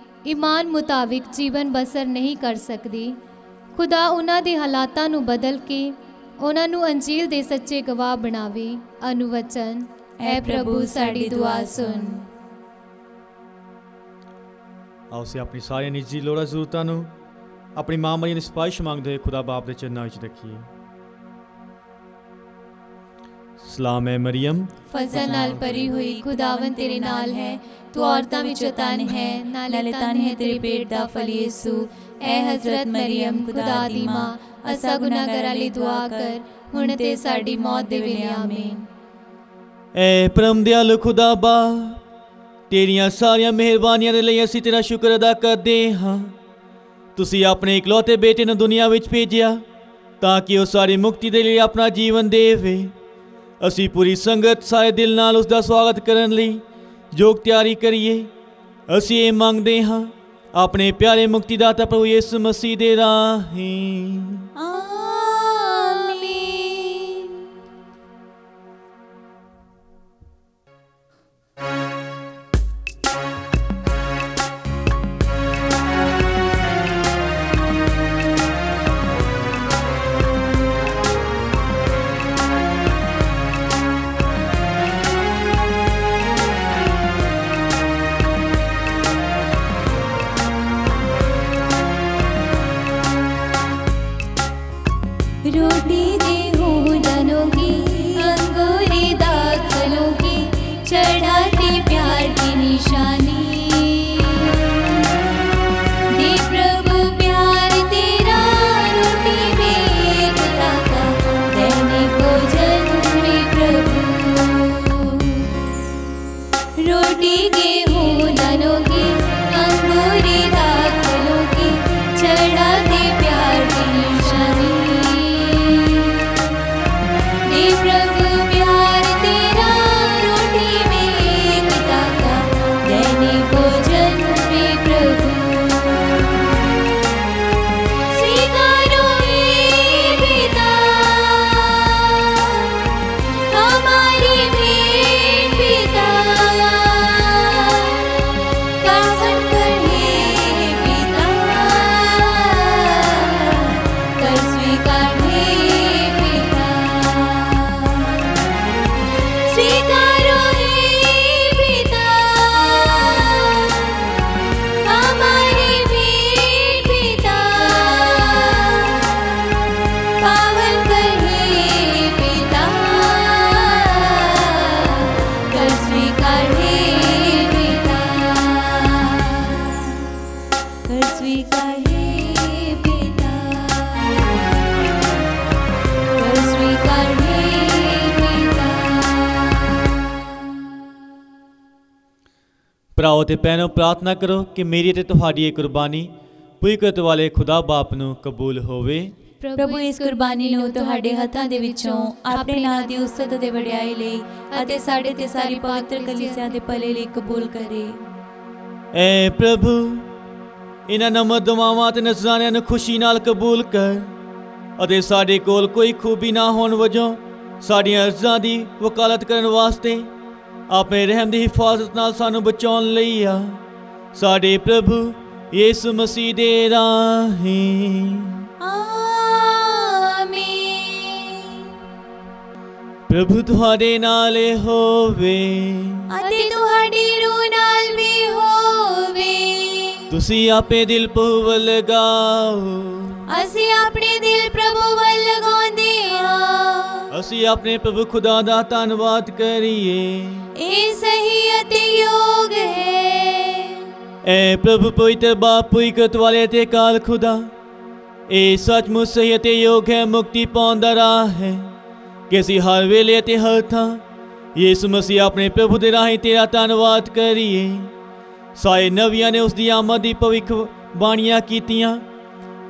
ਈਮਾਨ ਮੁਤਾਬਿਕ ਜੀਵਨ ਬਸਰ ਨਹੀਂ ਕਰ ਸਕਦੇ। ਖੁਦਾ ਉਹਨਾਂ ਦੇ ਹਾਲਾਤਾਂ ਨੂੰ ਬਦਲ ਕੇ ਉਹਨਾਂ ਨੂੰ ਅੰਜੀਲ ਦੇ ਸੱਚੇ ਗਵਾਹ ਬਣਾਵੇ। ਅਨੁਵਚਨ। ਐ ਪ੍ਰਭੂ ਸਾਡੀ ਦੁਆ ਸੁਣ। ਆਓ ਅਸੀਂ ਆਪਣੀ ਸਾਰੀਆਂ ਨਿੱਜੀ ਲੋੜਾਂ ਜ਼ਰੂਰਤਾਂ ਨੂੰ ਆਪਣੀ ਮਾਂ ਮਰੀਮ ਦੀ ਸਿਫਾਰਿਸ਼ ਮੰਗਦੇ ਹੋਏ ਖੁਦਾ ਬਾਪ ਦੇ ਚਰਨਾਂ ਵਿੱਚ ਰੱਖੀਏ। ਸਲਾਮ ਹੈ ਮਰੀਮ, ਫਜ਼ਲ ਨਾਲ ਭਰੀ ਹੋਈ, ਖੁਦਾਵੰਦ ਤੇਰੇ ਨਾਲ ਹੈ, ਤੂੰ ਔਰਤਾਂ ਵਿੱਚੋਂ ਧਨ ਹੈ, ਨਾਲੇ ਧਨ ਹੈ ਤੇਰੇ ਪੇਟ ਦਾ ਫਲ ਯਿਸੂ। ਐ ਹਜ਼ਰਤ ਮਰੀਮ, ਖੁਦਾ ਦੀ ਮਾਂ, ਅਸਾਂ ਗੁਨਾਹਗਾਰਾਂ ਲਈ ਦੁਆ ਕਰ, ਹੁਣ ਤੇ ਸਾਡੀ ਮੌਤ ਦੇ ਵੇਲੇ। ਆਮੀਨ। ਐ ਪਰਮ ਦਿਆਲੂ ਖੁਦਾ ਬਾਪ, ਤੇਰੀਆਂ ਸਾਰੀਆਂ ਮਿਹਰਬਾਨੀਆਂ ਦੇ ਲਈ ਅਸੀਂ ਤੇਰਾ ਸ਼ੁਕਰ ਅਦਾ ਕਰਦੇ ਹਾਂ। ਤੁਸੀਂ ਆਪਣੇ ਇਕਲੌਤੇ ਬੇਟੇ ਨੂੰ ਦੁਨੀਆ ਵਿੱਚ ਭੇਜਿਆ ਤਾਂ ਕਿ ਉਹ ਸਾਰੀ ਮੁਕਤੀ ਦੇ ਲਈ ਆਪਣਾ ਜੀਵਨ ਦੇਵੇ। ਅਸੀਂ ਪੂਰੀ ਸੰਗਤ ਸਾਰੇ ਦਿਲ ਨਾਲ ਉਸ ਦਾ ਸਵਾਗਤ ਕਰਨ ਲਈ ਯੋਗ ਤਿਆਰੀ ਕਰੀਏ। ਅਸੀਂ ਇਹ ਮੰਗਦੇ ਹਾਂ ਆਪਣੇ ਪਿਆਰੇ ਮੁਕਤੀਦਾਤਾ ਪ੍ਰਭੂ ਯਿਸੂ ਮਸੀਹ ਦੇ ਰਾਹੀਂ। कर स्वीकार हे पिता, कर स्वीकार हे पिता। ਭਰਾਓ ਤੇ ਭੈਣੋ, ਪ੍ਰਾਰਥਨਾ ਕਰੋ ਕਿ ਮੇਰੀ ਤੇ ਤੁਹਾਡੀ ਇਹ ਕੁਰਬਾਨੀ ਪੂਰੀ ਕਰਨ ਵਾਲੇ ਖੁਦਾ ਬਾਪ ਨੂੰ ਕਬੂਲ ਹੋਵੇ। ਪ੍ਰਭੂ ਇਸ ਕੁਰਬਾਨੀ ਨੂੰ ਤੁਹਾਡੇ ਹੱਥਾਂ ਦੇ ਵਿੱਚੋਂ ਆਪਣੇ ਨਾਂ ਦੀ ਉਸਤਤ ਤੇ ਵਡਿਆਈ ਲਈ ਅਤੇ ਸਾਡੇ ਤੇ ਸਾਰੀ ਪਵਿੱਤਰ ਕਲੀਸਿਆ ਦੇ ਭਲੇ ਲਈ ਕਬੂਲ ਕਰੇ। ਐ ਪ੍ਰਭੂ, ਇਹਨਾਂ ਨਮਕ ਦੁਆਵਾਂ ਤੇ ਨਜ਼ਰਾਨਿਆਂ ਨੂੰ ਖੁਸ਼ੀ ਨਾਲ ਕਬੂਲ ਕਰ ਅਤੇ ਸਾਡੇ ਕੋਲ ਕੋਈ ਖੂਬੀ ਨਾ ਹੋਣ ਵਜੋਂ ਸਾਡੀਆਂ ਅਰਜ਼ਾਂ ਦੀ ਵਕਾਲਤ ਕਰਨ ਵਾਸਤੇ ਆਪਣੇ ਰਹਿਮ ਦੀ ਹਿਫਾਜ਼ਤ ਨਾਲ ਸਾਨੂੰ ਬਚਾਉਣ ਲਈ ਆ। ਸਾਡੇ ਪ੍ਰਭੂ ਯਿਸੂ ਮਸੀਹ ਦੇ ਰਾਹੀਂ। ਪ੍ਰਭੂ ਤੁਹਾਡੇ ਨਾਲ ਹੋਵੇ ਅਤੇ ਤੁਹਾਡੀ ਰੂਹ ਨਾਲ ਵੀ ਹੋਵੇ। ਤੁਸੀਂ ਆਪੇ ਦਿਲ ਪ੍ਰਭੂ ਵੱਲ ਲਗਾਓ। ਅਸੀਂ ਆਪਣੇ ਦਿਲ ਪ੍ਰਭੂ ਵੱਲ ਲਗਾਉਂਦੇ ਹਾਂ। ਅਸੀਂ ਆਪਣੇ ਪ੍ਰਭੂ ਖੁਦਾ ਦਾ ਧੰਨਵਾਦ ਕਰੀਏ। ਇਹ ਸਹੀ ਅਤੇ ਯੋਗ ਹੈ। ਐ ਪ੍ਰਭੂ ਪਵਿੱਤਰ ਬਾਪ, ਪੁਰਖਤ ਵਾਲੇ ਤੇ ਕਾਲ ਖੁਦਾ, ਇਹ ਸੱਚਮੁੱਚ ਸਹੀ ਅਤੇ ਯੋਗ ਹੈ, ਮੁਕਤੀ ਪਾਉਣ ਦਾ ਰਾਹ ਹੈ ਕਿ ਅਸੀਂ ਹਰ ਵੇਲੇ ਅਤੇ ਹਰ ਥਾਂ ਯਿਸੂ ਮਸੀਹ ਆਪਣੇ ਪ੍ਰਭੂ ਦੇ ਰਾਹੀਂ ਤੇਰਾ ਧੰਨਵਾਦ ਕਰੀਏ। ਸਾਰੇ ਨਵੀਆਂ ਨੇ ਉਸ ਦੀ ਆਮਦ ਦੀ ਭਵਿੱਖ ਬਾਣੀਆਂ ਕੀਤੀਆਂ।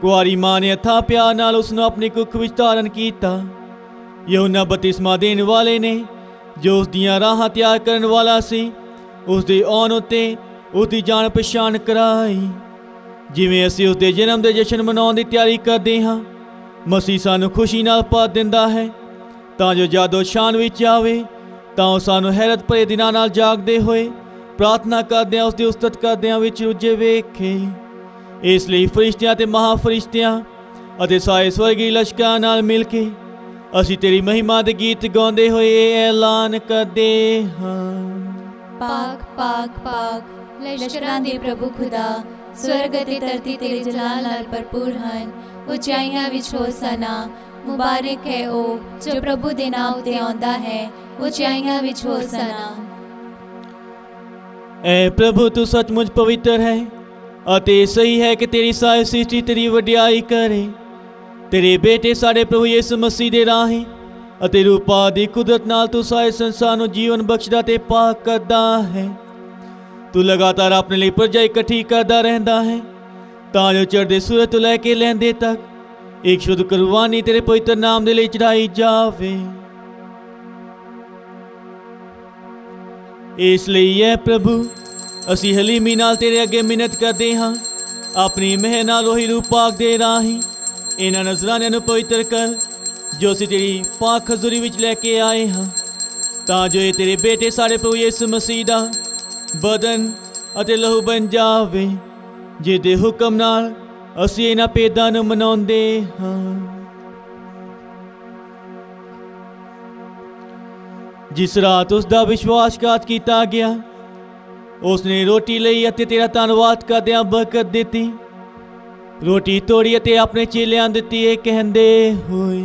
ਕੁਆਰੀ ਮਾਂ ਨੇ ਅਥਾਹ ਪਿਆਰ ਨਾਲ ਉਸ ਨੂੰ ਆਪਣੀ ਕੁੱਖ ਵਿੱਚ ਧਾਰਨ ਕੀਤਾ। ਯਹੂਨਾ ਬਪਤਿਸਮਾ ਦੇਣ ਵਾਲੇ ਨੇ, ਜੋ ਉਸ ਦੀਆਂ ਰਾਹਾਂ ਤਿਆਰ ਕਰਨ ਵਾਲਾ ਸੀ, ਉਸ ਦੇ ਆਉਣ ਉੱਤੇ ਉਸ ਦੀ ਜਾਣ ਪਛਾਣ ਕਰਾਈ। ਜਿਵੇਂ ਅਸੀਂ ਉਸ ਦੇ ਜਨਮ ਦੇ ਜਸ਼ਨ ਮਨਾਉਣ ਦੀ ਤਿਆਰੀ ਕਰਦੇ ਹਾਂ, ਮਸੀਹ ਸਾਨੂੰ ਖੁਸ਼ੀ ਨਾਲ ਭਰ ਦਿੰਦਾ ਹੈ ਤਾਂ ਜੋ ਜਦੋਂ ਸ਼ਾਨ ਵਿੱਚ ਆਵੇ ਤਾਂ ਉਹ ਸਾਨੂੰ ਹੈਰਤ ਭਰੇ ਦਿਨਾਂ ਨਾਲ ਜਾਗਦੇ ਹੋਏ ਪ੍ਰਾਰਥਨਾ ਕਰਦਿਆਂ ਉਸ ਦੀ ਉਸਤਤ ਕਰਦਿਆਂ ਵਿੱਚ ਰੁੱਝੇ ਵੇਖੇ। ਇਸ ਲਈ ਫਰਿਸ਼ਤਿਆਂ ਤੇ ਮਹਾਫਰਿਸ਼ਤਿਆਂ ਅਤੇ ਸਾਰੇ ਸਵਰਗੀ ਲਸ਼ਕਰਾਂ ਨਾਲ ਮਿਲ ਕੇ ਅਸੀਂ ਤੇਰੀ ਮਹਿਮਾ ਦੇ ਗੀਤ ਗਾਉਂਦੇ ਹੋਏ ਇਹ ਐਲਾਨ ਕਰਦੇ ਹਾਂ। ਪਾਕ ਪਾਕ ਪਾਕ ਲਸ਼ਕਰਾਂ ਦੇ ਪ੍ਰਭੂ ਖੁਦਾ, ਸਵਰਗ ਅਤੇ ਧਰਤੀ ਤੇਰੇ ਜਲਾਲ ਨਾਲ ਭਰਪੂਰ ਹਨ। ਉਚਾਈਆਂ ਵਿੱਚ ਹੋਸਨਾ, ਮੁਬਾਰਕ ਹੈ ਉਹ ਜੋ ਪ੍ਰਭੂ ਦੇ ਨਾਮ ਉਤੇ ਆਉਂਦਾ ਹੈ। ਉਚਾਈਆਂ ਵਿੱਚ ਹੋਸਨਾ। ਐ ਪ੍ਰਭੂ, ਤੂੰ ਸੱਚਮੁੱਚ ਪਵਿੱਤਰ ਹੈ ਅਤੇ ਸਹੀ ਹੈ ਕਿ ਤੇਰੀ ਸਾਰੀ ਸ੍ਰਿਸ਼ਟੀ ਤੇਰੀ ਵਡਿਆਈ ਕਰੇ। ਤੇਰੇ ਬੇਟੇ ਸਾਡੇ ਪ੍ਰਭੂ ਯਿਸੂ ਮਸੀਹ ਦੇ ਰਾਹੀਂ ਅਤੇ ਰੂਪਾ ਦੀ ਕੁਦਰਤ ਨਾਲ ਤੂੰ ਸਾਰੇ ਸੰਸਾਰ ਨੂੰ ਜੀਵਨ ਬਖਸ਼ਦਾ ਤੇ ਪਾਕ ਕਰਦਾ ਹੈ। ਤੂੰ ਲਗਾਤਾਰ ਆਪਣੇ ਲਈ ਪ੍ਰਜਾ ਇਕੱਠੀ ਕਰਦਾ ਰਹਿੰਦਾ ਹੈ ਤਾਂ ਜੋ ਚੜ੍ਹਦੇ ਸੂਰਜ ਤੋਂ ਲੈ ਕੇ ਲਹਿੰਦੇ ਤੱਕ ਇੱਕ ਸ਼ੁੱਧ ਕੁਰਬਾਨੀ ਤੇਰੇ ਪਵਿੱਤਰ ਨਾਮ ਦੇ ਲਈ ਚੜਾਈ ਜਾਵੇ। ਇਸ ਲਈ ਹੈ ਪ੍ਰਭੂ, ਅਸੀਂ ਹਲੀਮੀ ਨਾਲ ਤੇਰੇ ਅੱਗੇ ਮਿੰਨਤ ਕਰਦੇ ਹਾਂ। ਆਪਣੀ ਮਿਹਰ ਨਾਲ ਉਹੀ ਰੂਹ ਪਾਕ ਦੇ ਰਾਹੀਂ ਇਹਨਾਂ ਨਜ਼ਰਾਨਿਆਂ ਨੂੰ ਪਵਿੱਤਰ ਕਰ ਜੋ ਅਸੀਂ ਤੇਰੀ ਪਾਕ ਹਜ਼ੂਰੀ ਵਿੱਚ ਲੈ ਕੇ ਆਏ ਹਾਂ, ਤਾਂ ਜੋ ਇਹ ਤੇਰੇ ਬੇਟੇ ਸਾਡੇ ਪ੍ਰਭੂ ਯਿਸੂ ਮਸੀਹ ਦਾ ਬਦਨ ਅਤੇ ਲਹੂ ਬਣ ਜਾਵੇ, ਜਿਹਦੇ ਹੁਕਮ ਨਾਲ ਅਸੀਂ ਇਹਨਾਂ ਭੇਦਾਂ ਨੂੰ ਮਨਾਉਂਦੇ ਹਾਂ। ਜਿਸ ਰਾਤ ਉਸ ਦਾ ਵਿਸ਼ਵਾਸਘਾਤ ਕੀਤਾ ਗਿਆ, ਉਸ ਨੇ ਰੋਟੀ ਲਈ ਅਤੇ ਤੇਰਾ ਧੰਨਵਾਦ ਕਰਦਿਆਂ ਬਰਕਤ ਦਿੱਤੀ। ਰੋਟੀ ਤੋੜੀ ਅਤੇ ਆਪਣੇ ਚੇਲਿਆਂ ਦਿੱਤੀ, ਇਹ ਕਹਿੰਦੇ ਹੋਏ,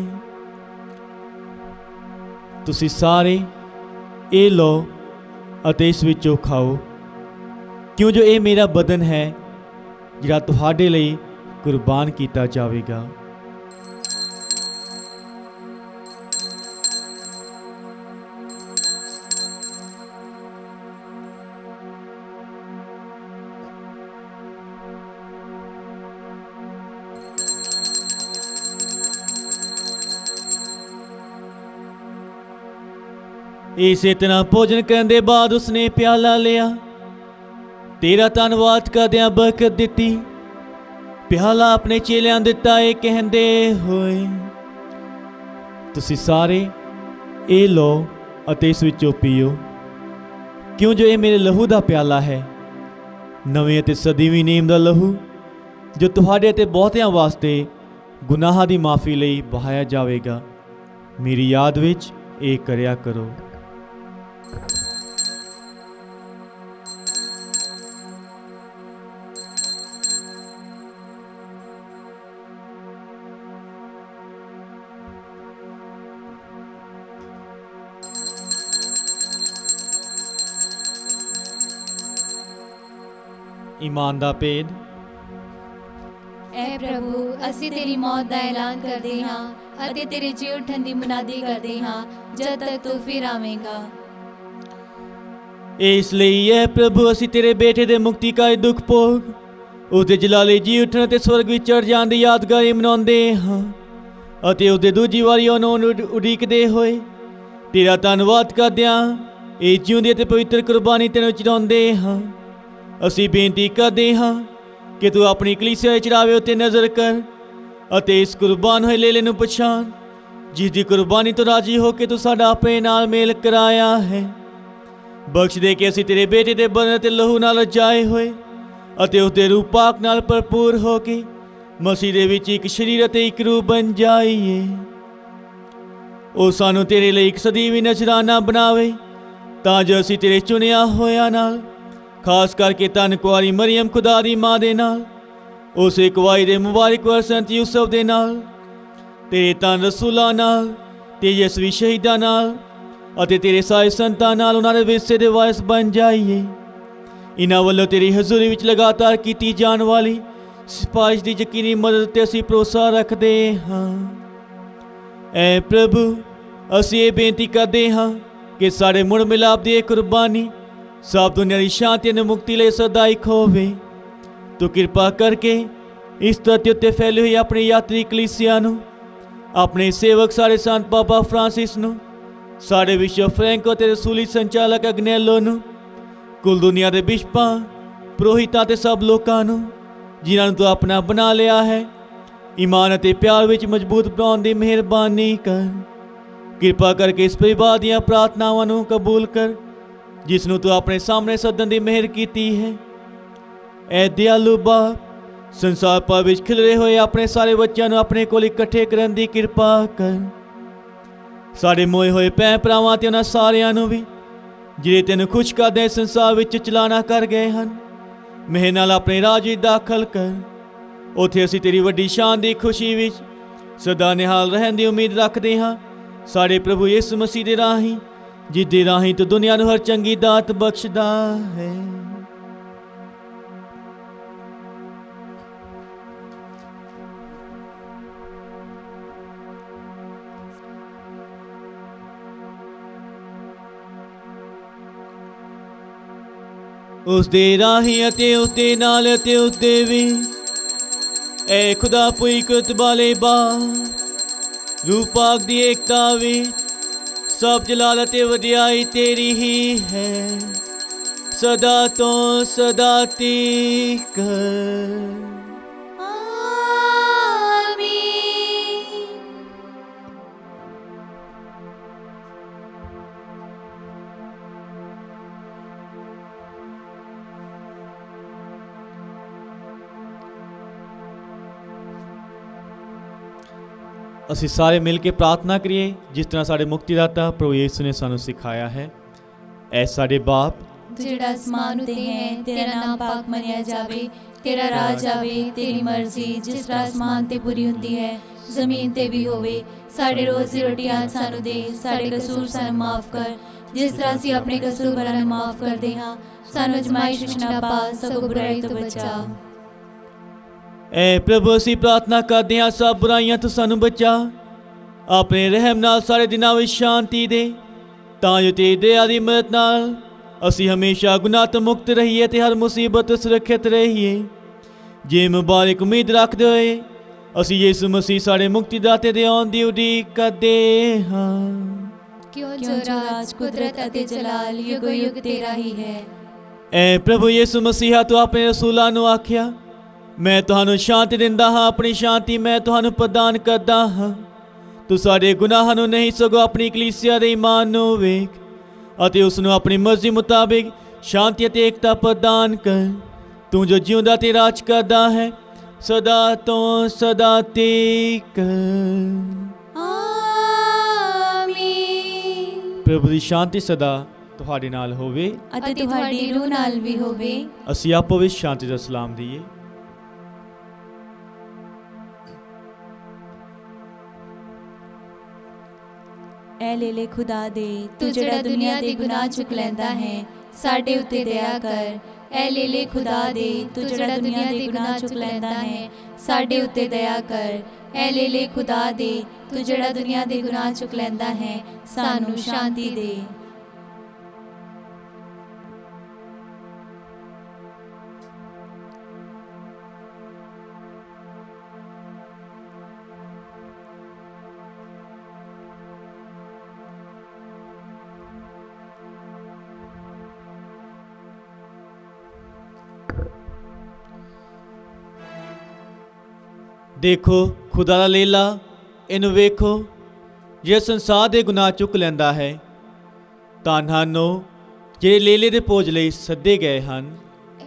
ਤੁਸੀਂ ਸਾਰੇ ਇਹ ਲਓ ਅਤੇ ਇਸ ਵਿੱਚੋਂ ਖਾਓ, ਕਿਉਂ ਜੋ ਇਹ ਮੇਰਾ ਬਦਨ ਹੈ ਜਿਹੜਾ ਤੁਹਾਡੇ ਲਈ ਕੁਰਬਾਨ ਕੀਤਾ ਜਾਵੇਗਾ। ਇਸੇ ਤਰ੍ਹਾਂ ਭੋਜਨ ਕਰਨ ਦੇ ਬਾਅਦ ਉਸਨੇ ਪਿਆਲਾ ਲਿਆ, ਤੇਰਾ ਧੰਨਵਾਦ ਕਰਦਿਆਂ ਬਰਕਤ ਦਿੱਤੀ, ਪਿਆਲਾ ਆਪਣੇ ਚੇਲਿਆਂ ਦਿੱਤਾ, ਇਹ ਕਹਿੰਦੇ ਹੋਏ, ਤੁਸੀਂ ਸਾਰੇ ਇਹ ਲਓ ਅਤੇ ਇਸ ਵਿੱਚੋਂ ਪੀਓ, ਕਿਉਂ ਜੋ ਇਹ ਮੇਰੇ ਲਹੂ ਦਾ ਪਿਆਲਾ ਹੈ, ਨਵੇਂ ਅਤੇ ਸਦੀਵੀ ਨੇਮ ਦਾ ਲਹੂ, ਜੋ ਤੁਹਾਡੇ ਅਤੇ ਬਹੁਤਿਆਂ ਵਾਸਤੇ ਗੁਨਾਹਾਂ ਦੀ ਮਾਫੀ ਲਈ ਬਹਾਇਆ ਜਾਵੇਗਾ। ਮੇਰੀ ਯਾਦ ਵਿੱਚ ਇਹ ਕਰਿਆ ਕਰੋ। ईमान दा भेद। ਐ ਪ੍ਰਭੂ, ਅਸੀਂ ਤੇਰੀ ਮੌਤ ਦਾ ਐਲਾਨ ਕਰਦੇ ਹਾਂ ਅਤੇ ਤੇਰੇ ਜੀ ਉੱਠਣ ਦੀ ਮੁਨਾਦੀ ਕਰਦੇ ਹਾਂ ਜਦ ਤੱਕ ਤੂੰ ਫਿਰ ਆਵੇਂਗਾ। ਇਸ ਲਈ ਐ ਪ੍ਰਭੂ, ਅਸੀਂ ਤੇਰੇ ਬੇਟੇ ਦੇ ਮੁਕਤੀਕਾਰੀ ਦੁੱਖ ਭੋਗ, ਉਹਦੇ ਜਲਾਲੀ ਜੀ ਉੱਠਣ ਅਤੇ ਸਵਰਗ ਵਿੱਚ ਚੜ੍ਹ ਜਾਣ ਦੀ ਯਾਦਗਾਰੀ ਮਨਾਉਂਦੇ ਹਾਂ ਅਤੇ ਉਹਦੇ ਦੂਜੀ ਵਾਰੀ ਉਹਨੂੰ ਉਡੀਕਦੇ ਹੋਏ ਤੇਰਾ ਧੰਨਵਾਦ ਕਰਦਿਆਂ ਇਹ ਜਿਉਂਦੀ ਅਤੇ ਪਵਿੱਤਰ ਕੁਰਬਾਨੀ ਤੈਨੂੰ ਚੜਾਉਂਦੇ ਹਾਂ। ਅਸੀਂ ਬੇਨਤੀ ਕਰਦੇ ਹਾਂ ਕਿ ਤੂੰ ਆਪਣੀ ਕਲੀਸਿਆ ਦੇ ਚੜਾਵੇ ਉੱਤੇ ਨਜ਼ਰ ਕਰ ਅਤੇ ਇਸ ਕੁਰਬਾਨ ਹੋਏ ਲੇਲੇ ਨੂੰ ਪਛਾਣ, ਜਿਸ ਦੀ ਕੁਰਬਾਨੀ ਤੋਂ ਰਾਜੀ ਹੋ ਕੇ ਤੂੰ ਸਾਡਾ ਆਪਣੇ ਨਾਲ ਮੇਲ ਕਰਾਇਆ ਹੈ। ਬਖਸ਼ ਦੇ ਕਿ ਅਸੀਂ ਤੇਰੇ ਬੇਟੇ ਦੇ ਬਦਨ ਅਤੇ ਲਹੂ ਨਾਲ ਰਜਾਏ ਹੋਏ ਅਤੇ ਉਸਦੇ ਰੂਹ ਪਾਕ ਨਾਲ ਭਰਪੂਰ ਹੋ ਕੇ ਮਸੀਹ ਦੇ ਵਿੱਚ ਇੱਕ ਸਰੀਰ ਅਤੇ ਇੱਕ ਰੂਹ ਬਣ ਜਾਈਏ। ਉਹ ਸਾਨੂੰ ਤੇਰੇ ਲਈ ਇੱਕ ਸਦੀਵੀ ਨਜ਼ਰਾਨਾ ਬਣਾਵੇ ਤਾਂ ਜੋ ਅਸੀਂ ਤੇਰੇ ਚੁਣਿਆ ਹੋਇਆਂ ਨਾਲ, ਖਾਸ ਕਰਕੇ ਧੰਨ ਕੁਆਰੀ ਮਰੀਅਮ ਖੁਦਾ ਦੀ ਮਾਂ ਦੇ ਨਾਲ, ਉਸ ਇਕਵਾਈ ਦੇ ਮੁਬਾਰਕ ਵਰ ਸੰਤ ਯੂਸਫ ਦੇ ਨਾਲ, ਤੇਰੇ ਧੰਨ ਰਸੂਲਾਂ ਨਾਲ, ਤੇਜਸਵੀ ਸ਼ਹੀਦਾਂ ਨਾਲ ਅਤੇ ਤੇਰੇ ਸਾਰੇ ਸੰਤਾਂ ਨਾਲ ਉਹਨਾਂ ਦੇ ਵਿਰਸੇ ਦੇ ਵਾਰਿਸ ਬਣ ਜਾਈਏ। ਇਹਨਾਂ ਵੱਲੋਂ ਤੇਰੀ ਹਜ਼ੂਰੀ ਵਿੱਚ ਲਗਾਤਾਰ ਕੀਤੀ ਜਾਣ ਵਾਲੀ ਸਿਫਾਰਿਸ਼ ਦੀ ਯਕੀਨੀ ਮਦਦ ਤੇ ਅਸੀਂ ਭਰੋਸਾ ਰੱਖਦੇ ਹਾਂ। ਐ ਪ੍ਰਭੂ, ਅਸੀਂ ਇਹ ਬੇਨਤੀ ਕਰਦੇ ਹਾਂ ਕਿ ਸਾਡੇ ਮੁੜ ਮਿਲਾਪ ਦੀ ਇਹ ਕੁਰਬਾਨੀ ਸਭ ਦੁਨੀਆ ਦੀ ਸ਼ਾਂਤੀ ਅਤੇ ਮੁਕਤੀ ਲਈ ਸਦਾਇਕ ਹੋਵੇ। ਤੂੰ ਕਿਰਪਾ ਕਰਕੇ ਇਸ ਧਰਤੀ ਉੱਤੇ ਫੈਲੀ ਹੋਈ ਆਪਣੀ ਯਾਤਰੀ ਕਲੀਸਿਆ ਨੂੰ, ਆਪਣੇ ਸੇਵਕ ਸਾਡੇ ਸੰਤ ਬਾਬਾ ਫਰਾਂਸਿਸ ਨੂੰ, ਸਾਡੇ ਵਿਸ਼ਵ ਫਰੈਂਕੋ ਤੇ ਰਸੂਲੀ ਸੰਚਾਲਕ ਅਗਨੈਲੋ ਨੂੰ, ਕੁੱਲ ਦੁਨੀਆ ਦੇ ਬਿਸ਼ਪਾਂ, ਪੁਰੋਹਿਤਾਂ ਤੇ ਸਭ ਲੋਕਾਂ ਨੂੰ ਜਿਨ੍ਹਾਂ ਨੂੰ ਤੂੰ ਆਪਣਾ ਬਣਾ ਲਿਆ ਹੈ, ਈਮਾਨ ਅਤੇ ਪਿਆਰ ਵਿੱਚ ਮਜ਼ਬੂਤ ਬਣਾਉਣ ਦੀ ਮਿਹਰਬਾਨੀ ਕਰ। ਕਿਰਪਾ ਕਰਕੇ ਇਸ ਪਰਿਵਾਰ ਦੀਆਂ ਪ੍ਰਾਰਥਨਾਵਾਂ ਨੂੰ ਕਬੂਲ ਕਰ ਜਿਸ ਨੂੰ ਤੂੰ ਆਪਣੇ ਸਾਹਮਣੇ ਸੱਦਣ ਦੀ ਮਿਹਰ ਕੀਤੀ ਹੈ। ਐ ਦਿਆਲੂ ਬਾਪ, ਸੰਸਾਰ ਭਰ ਵਿੱਚ ਖਿਲਰੇ ਹੋਏ ਆਪਣੇ ਸਾਰੇ ਬੱਚਿਆਂ ਨੂੰ ਆਪਣੇ ਕੋਲ ਇਕੱਠੇ ਕਰਨ ਦੀ ਕਿਰਪਾ ਕਰ। ਸਾਡੇ ਮੋਏ ਹੋਏ ਭੈਣ ਭਰਾਵਾਂ ਤੇ ਉਹਨਾਂ ਸਾਰਿਆਂ ਨੂੰ ਵੀ ਜਿਹੜੇ ਤੈਨੂੰ ਖੁਸ਼ ਕਰਦੇ ਸੰਸਾਰ ਵਿੱਚ ਚਲਾਣਾ ਕਰ ਗਏ ਹਨ, ਮਿਹਰ ਨਾਲ ਆਪਣੇ ਰਾਜ ਵਿੱਚ ਦਾਖਲ ਕਰ। ਉੱਥੇ ਅਸੀਂ ਤੇਰੀ ਵੱਡੀ ਸ਼ਾਨ ਦੀ ਖੁਸ਼ੀ ਵਿੱਚ ਸਦਾ ਨਿਹਾਲ ਰਹਿਣ ਦੀ ਉਮੀਦ ਰੱਖਦੇ ਹਾਂ, ਸਾਡੇ ਪ੍ਰਭੂ ਯਿਸੂ ਮਸੀਹ ਦੇ ਰਾਹੀਂ, ਜਿਸ ਦੇ ਰਾਹੀਂ ਤੂੰ ਦੁਨੀਆ ਨੂੰ ਹਰ ਚੰਗੀ ਦਾਤ ਬਖਸ਼ਦਾ ਹੈ। ਉਸ ਦੇ ਰਾਹੀਂ ਅਤੇ ਉਸ ਦੇ ਨਾਲ ਅਤੇ ਉਸ ਦੇ ਵੀ ਐ ਖੁਦਾ ਪੁਈਕਤ ਵਾਲੇ ਬਾ ਰੂਹ ਪਾਕ ਦੀ ਏਕਤਾ ਵਿੱਚ ਸਭ ਜਲਾਲ ਅਤੇ ਵਡਿਆਈ ਤੇਰੀ ਹੀ ਹੈ, ਸਦਾ ਤੋਂ ਸਦਾ ਤੀਕ। ਅਸੀਂ ਸਾਰੇ ਮਿਲ ਕੇ ਪ੍ਰਾਰਥਨਾ ਕਰੀਏ ਜਿਸ ਤਰ੍ਹਾਂ ਸਾਡੇ ਮੁਕਤੀਦਾਤਾ ਪ੍ਰਭੂ ਯਿਸੂ ਨੇ ਸਾਨੂੰ ਸਿਖਾਇਆ ਹੈ। ਐ ਸਾਡੇ ਬਾਪ ਜਿਹੜਾ ਅਸਮਾਨ ਉਤੇ ਹੈ, ਤੇਰਾ ਨਾਮ ਪਾਕ ਮੰਨਿਆ ਜਾਵੇ, ਤੇਰਾ ਰਾਜ ਆਵੇ, ਤੇਰੀ ਮਰਜ਼ੀ ਜਿਸ ਤਰ੍ਹਾਂ ਅਸਮਾਨ ਤੇ ਪੂਰੀ ਹੁੰਦੀ ਹੈ ਜ਼ਮੀਨ ਤੇ ਵੀ ਹੋਵੇ। ਸਾਡੇ ਰੋਜ਼ ਦੀ ਰੋਟੀ ਅੱਜ ਸਾਨੂੰ ਦੇ, ਸਾਡੇ ਕਸੂਰ ਸਾਨੂੰ ਮਾਫ ਕਰ ਜਿਸ ਤਰ੍ਹਾਂ ਅਸੀਂ ਆਪਣੇ ਕਸੂਰਵਾਰਾਂ ਨੂੰ ਮਾਫ ਕਰਦੇ ਹਾਂ। ਸਾਨੂੰ ਅਜ਼ਮਾਇਸ਼ ਵਿੱਚ ਨਾ ਪਾ, ਸਗੋਂ ਬੁਰਾਈ ਤੋਂ ਬਚਾ। ਐ ਪ੍ਰਭੂ, ਅਸੀਂ ਪ੍ਰਾਰਥਨਾ ਕਰਦੇ ਹਾਂ ਸਭ ਬੁਰਾਈਆਂ ਤੋਂ ਸਾਨੂੰ ਬਚਾ, ਆਪਣੇ ਰਹਿਮ ਨਾਲ ਸਾਰੇ ਦਿਨਾਂ ਵਿੱਚ ਸ਼ਾਂਤੀ ਦੇ, ਤਾਂ ਜੋ ਤੇਰੀ ਦਇਆ ਦੀ ਮਦਦ ਨਾਲ ਅਸੀਂ ਹਮੇਸ਼ਾ ਗੁਨਾਹ ਤੋਂ ਮੁਕਤ ਰਹੀਏ ਤੇ ਹਰ ਮੁਸੀਬਤ ਤੋਂ ਸੁਰੱਖਿਅਤ ਰਹੀਏ। ਜੇ ਮੁਬਾਰਕ ਉਮੀਦ ਰੱਖਦੇ ਹੋਏ ਅਸੀਂ ਯਿਸੂ ਮਸੀਹ ਸਾਡੇ ਮੁਕਤੀਦਾਤੇ ਦੇ ਆਉਣ ਦੀ ਉਡੀਕ ਕਰਦੇ ਹਾਂ। ਕਿਉਂ ਜੋ ਰਾਜ, ਕੁਦਰਤ ਅਤੇ ਜਲਾਲ ਯੁਗ ਯੁਗ ਤੇਰਾ ਹੀ ਹੈ। ਐ ਪ੍ਰਭੂ ਯਿਸੂ ਮਸੀਹਾ, ਤੂੰ ਆਪਣੇ ਰਸੂਲਾਂ ਨੂੰ ਆਖਿਆ, ਮੈਂ ਤੁਹਾਨੂੰ ਸ਼ਾਂਤੀ ਦਿੰਦਾ ਹਾਂ, ਆਪਣੀ ਸ਼ਾਂਤੀ ਮੈਂ ਤੁਹਾਨੂੰ ਪ੍ਰਦਾਨ ਕਰਦਾ ਹਾਂ। ਤੂੰ ਸਾਡੇ ਗੁਨਾਹਾਂ ਨੂੰ ਨਹੀਂ ਸਗੋਂ ਆਪਣੀ ਕਲੀਸਿਆ ਦੇ ਈਮਾਨ ਨੂੰ ਵੇਖ ਅਤੇ ਉਸ ਨੂੰ ਆਪਣੀ ਮਰਜ਼ੀ ਮੁਤਾਬਿਕ ਸ਼ਾਂਤੀ ਅਤੇ ਏਕਤਾ ਪ੍ਰਦਾਨ ਕਰ। ਤੂੰ ਜੋ ਜਿਉਂਦਾ ਤੇ ਰਾਜ ਕਰਦਾ ਹੈ ਸਦਾ ਤੋਂ ਸਦਾ ਤੀਕ। ਆਮੀਨ। ਪ੍ਰਭੂ ਦੀ ਸ਼ਾਂਤੀ ਸਦਾ ਤੁਹਾਡੇ ਨਾਲ ਹੋਵੇ ਅਤੇ ਤੁਹਾਡੀ ਰੂਹ ਨਾਲ ਵੀ ਹੋਵੇ। ਅਸੀਂ ਆਪੋ ਵਿੱਚ ਸ਼ਾਂਤੀ ਦਾ ਸਲਾਮ ਦਈਏ। ਐ ਲੇਲੇ ਖੁਦਾ ਦੇ, ਤੂੰ ਜਿਹੜਾ ਦੁਨੀਆ ਦੇ ਗੁਨਾਹ ਚੁੱਕ ਲੈਂਦਾ ਹੈ, ਸਾਡੇ ਉੱਤੇ ਦਇਆ ਕਰ। ਐ ਲੇਲੇ ਖੁਦਾ ਦੇ ਤੂੰ ਜਿਹੜਾ ਦੁਨੀਆ ਦੇ ਗੁਨਾਹ ਚੁੱਕ ਲੈਂਦਾ ਹੈ ਸਾਡੇ ਉੱਤੇ ਦਇਆ ਕਰ। ਐ ਲੇਲੇ ਖੁਦਾ ਦੇ ਤੂੰ ਜਿਹੜਾ ਦੁਨੀਆ ਦੇ ਗੁਨਾਹ ਚੁੱਕ ਲੈਂਦਾ ਹੈ ਸਾਨੂੰ ਸ਼ਾਂਤੀ ਦੇ। देखो खुदा दा लेला, इनू वेखो जे संसार दे गुनाह चुक लैंदा है। धन हन ओह जे लेले दे भोज लई सद्दे गए हन।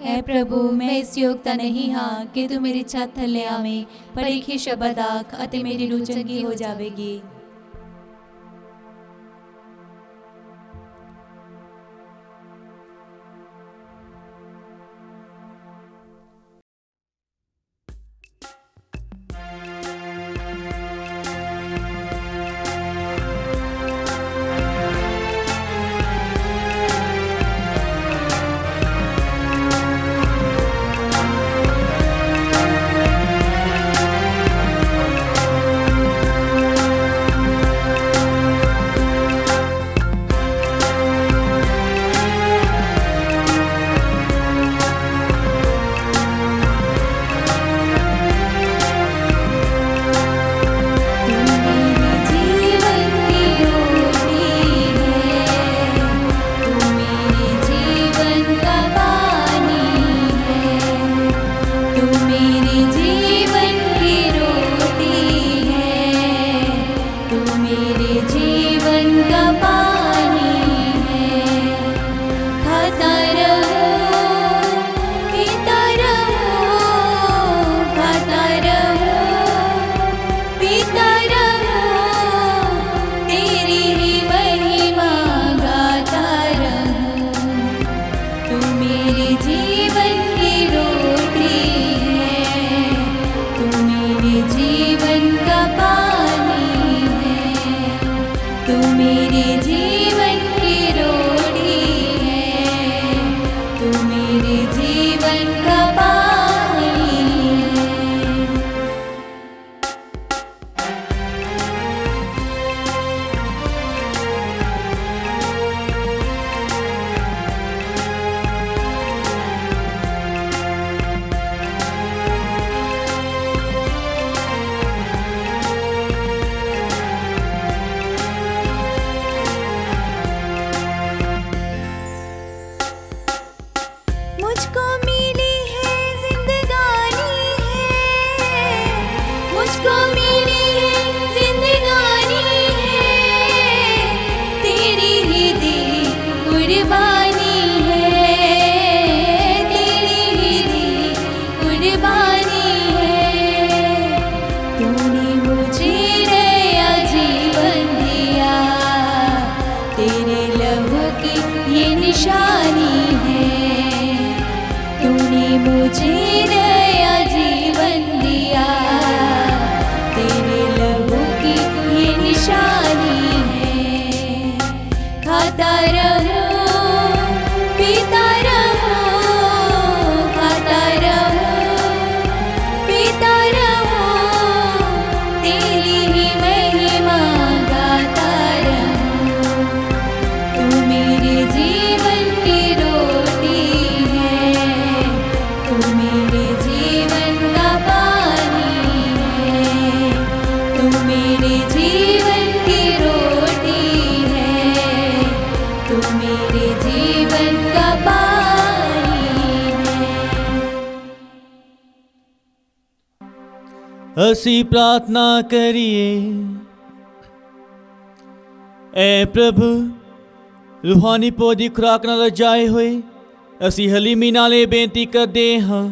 ऐ प्रभु मैं इस योग्यता नहीं हाँ कि तू मेरी छत थल्ले आवें, पर एक ही शब्द आख अते मेरी रूह चंगी हो जावेगी। असी प्रार्थना करिए। ऐ प्रभु रूहानी भोज की खुराक नाल रजाए हुए असी हलीमी नाल ये बेनती करते हाँ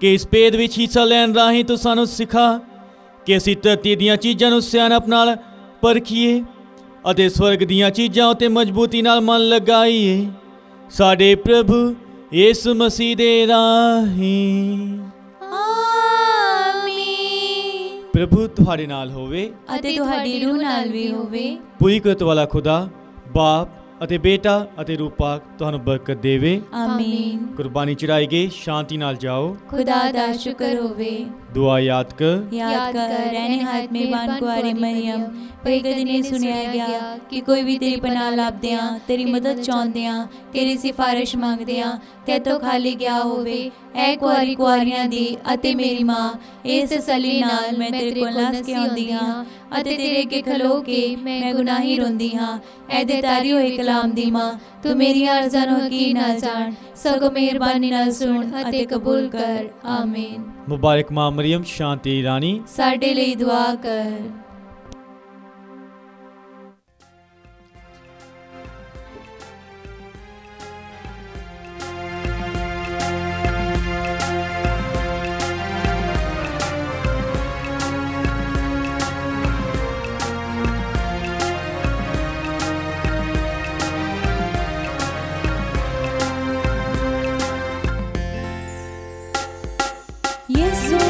कि इस भेद विच हिस्सा लैन राही तू सानू सिखा कि असी धरती दीयां चीज़ां नू सियाणप नाल परखीए अते स्वर्ग दीयां चीज़ां उत्ते मजबूती नाल मन लगाईए। साडे प्रभु यीशु मसीह दे राही। प्रभु तुहाडे नाल होवे अते तुहाडी रूह नाल भी होवे। पूरी कुदरत वाला खुदा बाप ਅਤੇ ਬੇਟਾ ਅਤੇ ਰੂਹ ਪਾਕ ਤੁਹਾਨੂੰ ਬਰਕਤ ਦੇਵੇ। ਆਮੀਨ। ਕੁਰਬਾਨੀ ਚੜਾਈ ਗਈ, ਸ਼ਾਂਤੀ ਨਾਲ ਜਾਓ। खुदा दा शुक्र होवे। ਦੁਆ याद कर। याद कर रहने हाथ मेहरबान कुआरी मरियम पर कदी नहीं सुनिया गया कि कोई भी तेरी पनाह लभदियां तेरी मदद चाहुंदियां तेरी सिफारिश मंगदियां ते तो खाली गया होवे। ऐ कुआरी कुआरियां दी अते मेरी मां इस तसल्ली नाल मैं तेरे कोल नस के आउंदी हां अते तेरे अगे खलो के मैं गुनाही रोंदी हां। ऐ दे तारी होई कलाम दी मां तू मेरी अर्ज़ां नूं यकीन नाल जान सगों मेहरबानी नाल सुन अते कबूल कर। आमीन। मुबारक मां मरियम शांति रानी साडे लई दुआ कर। यीशु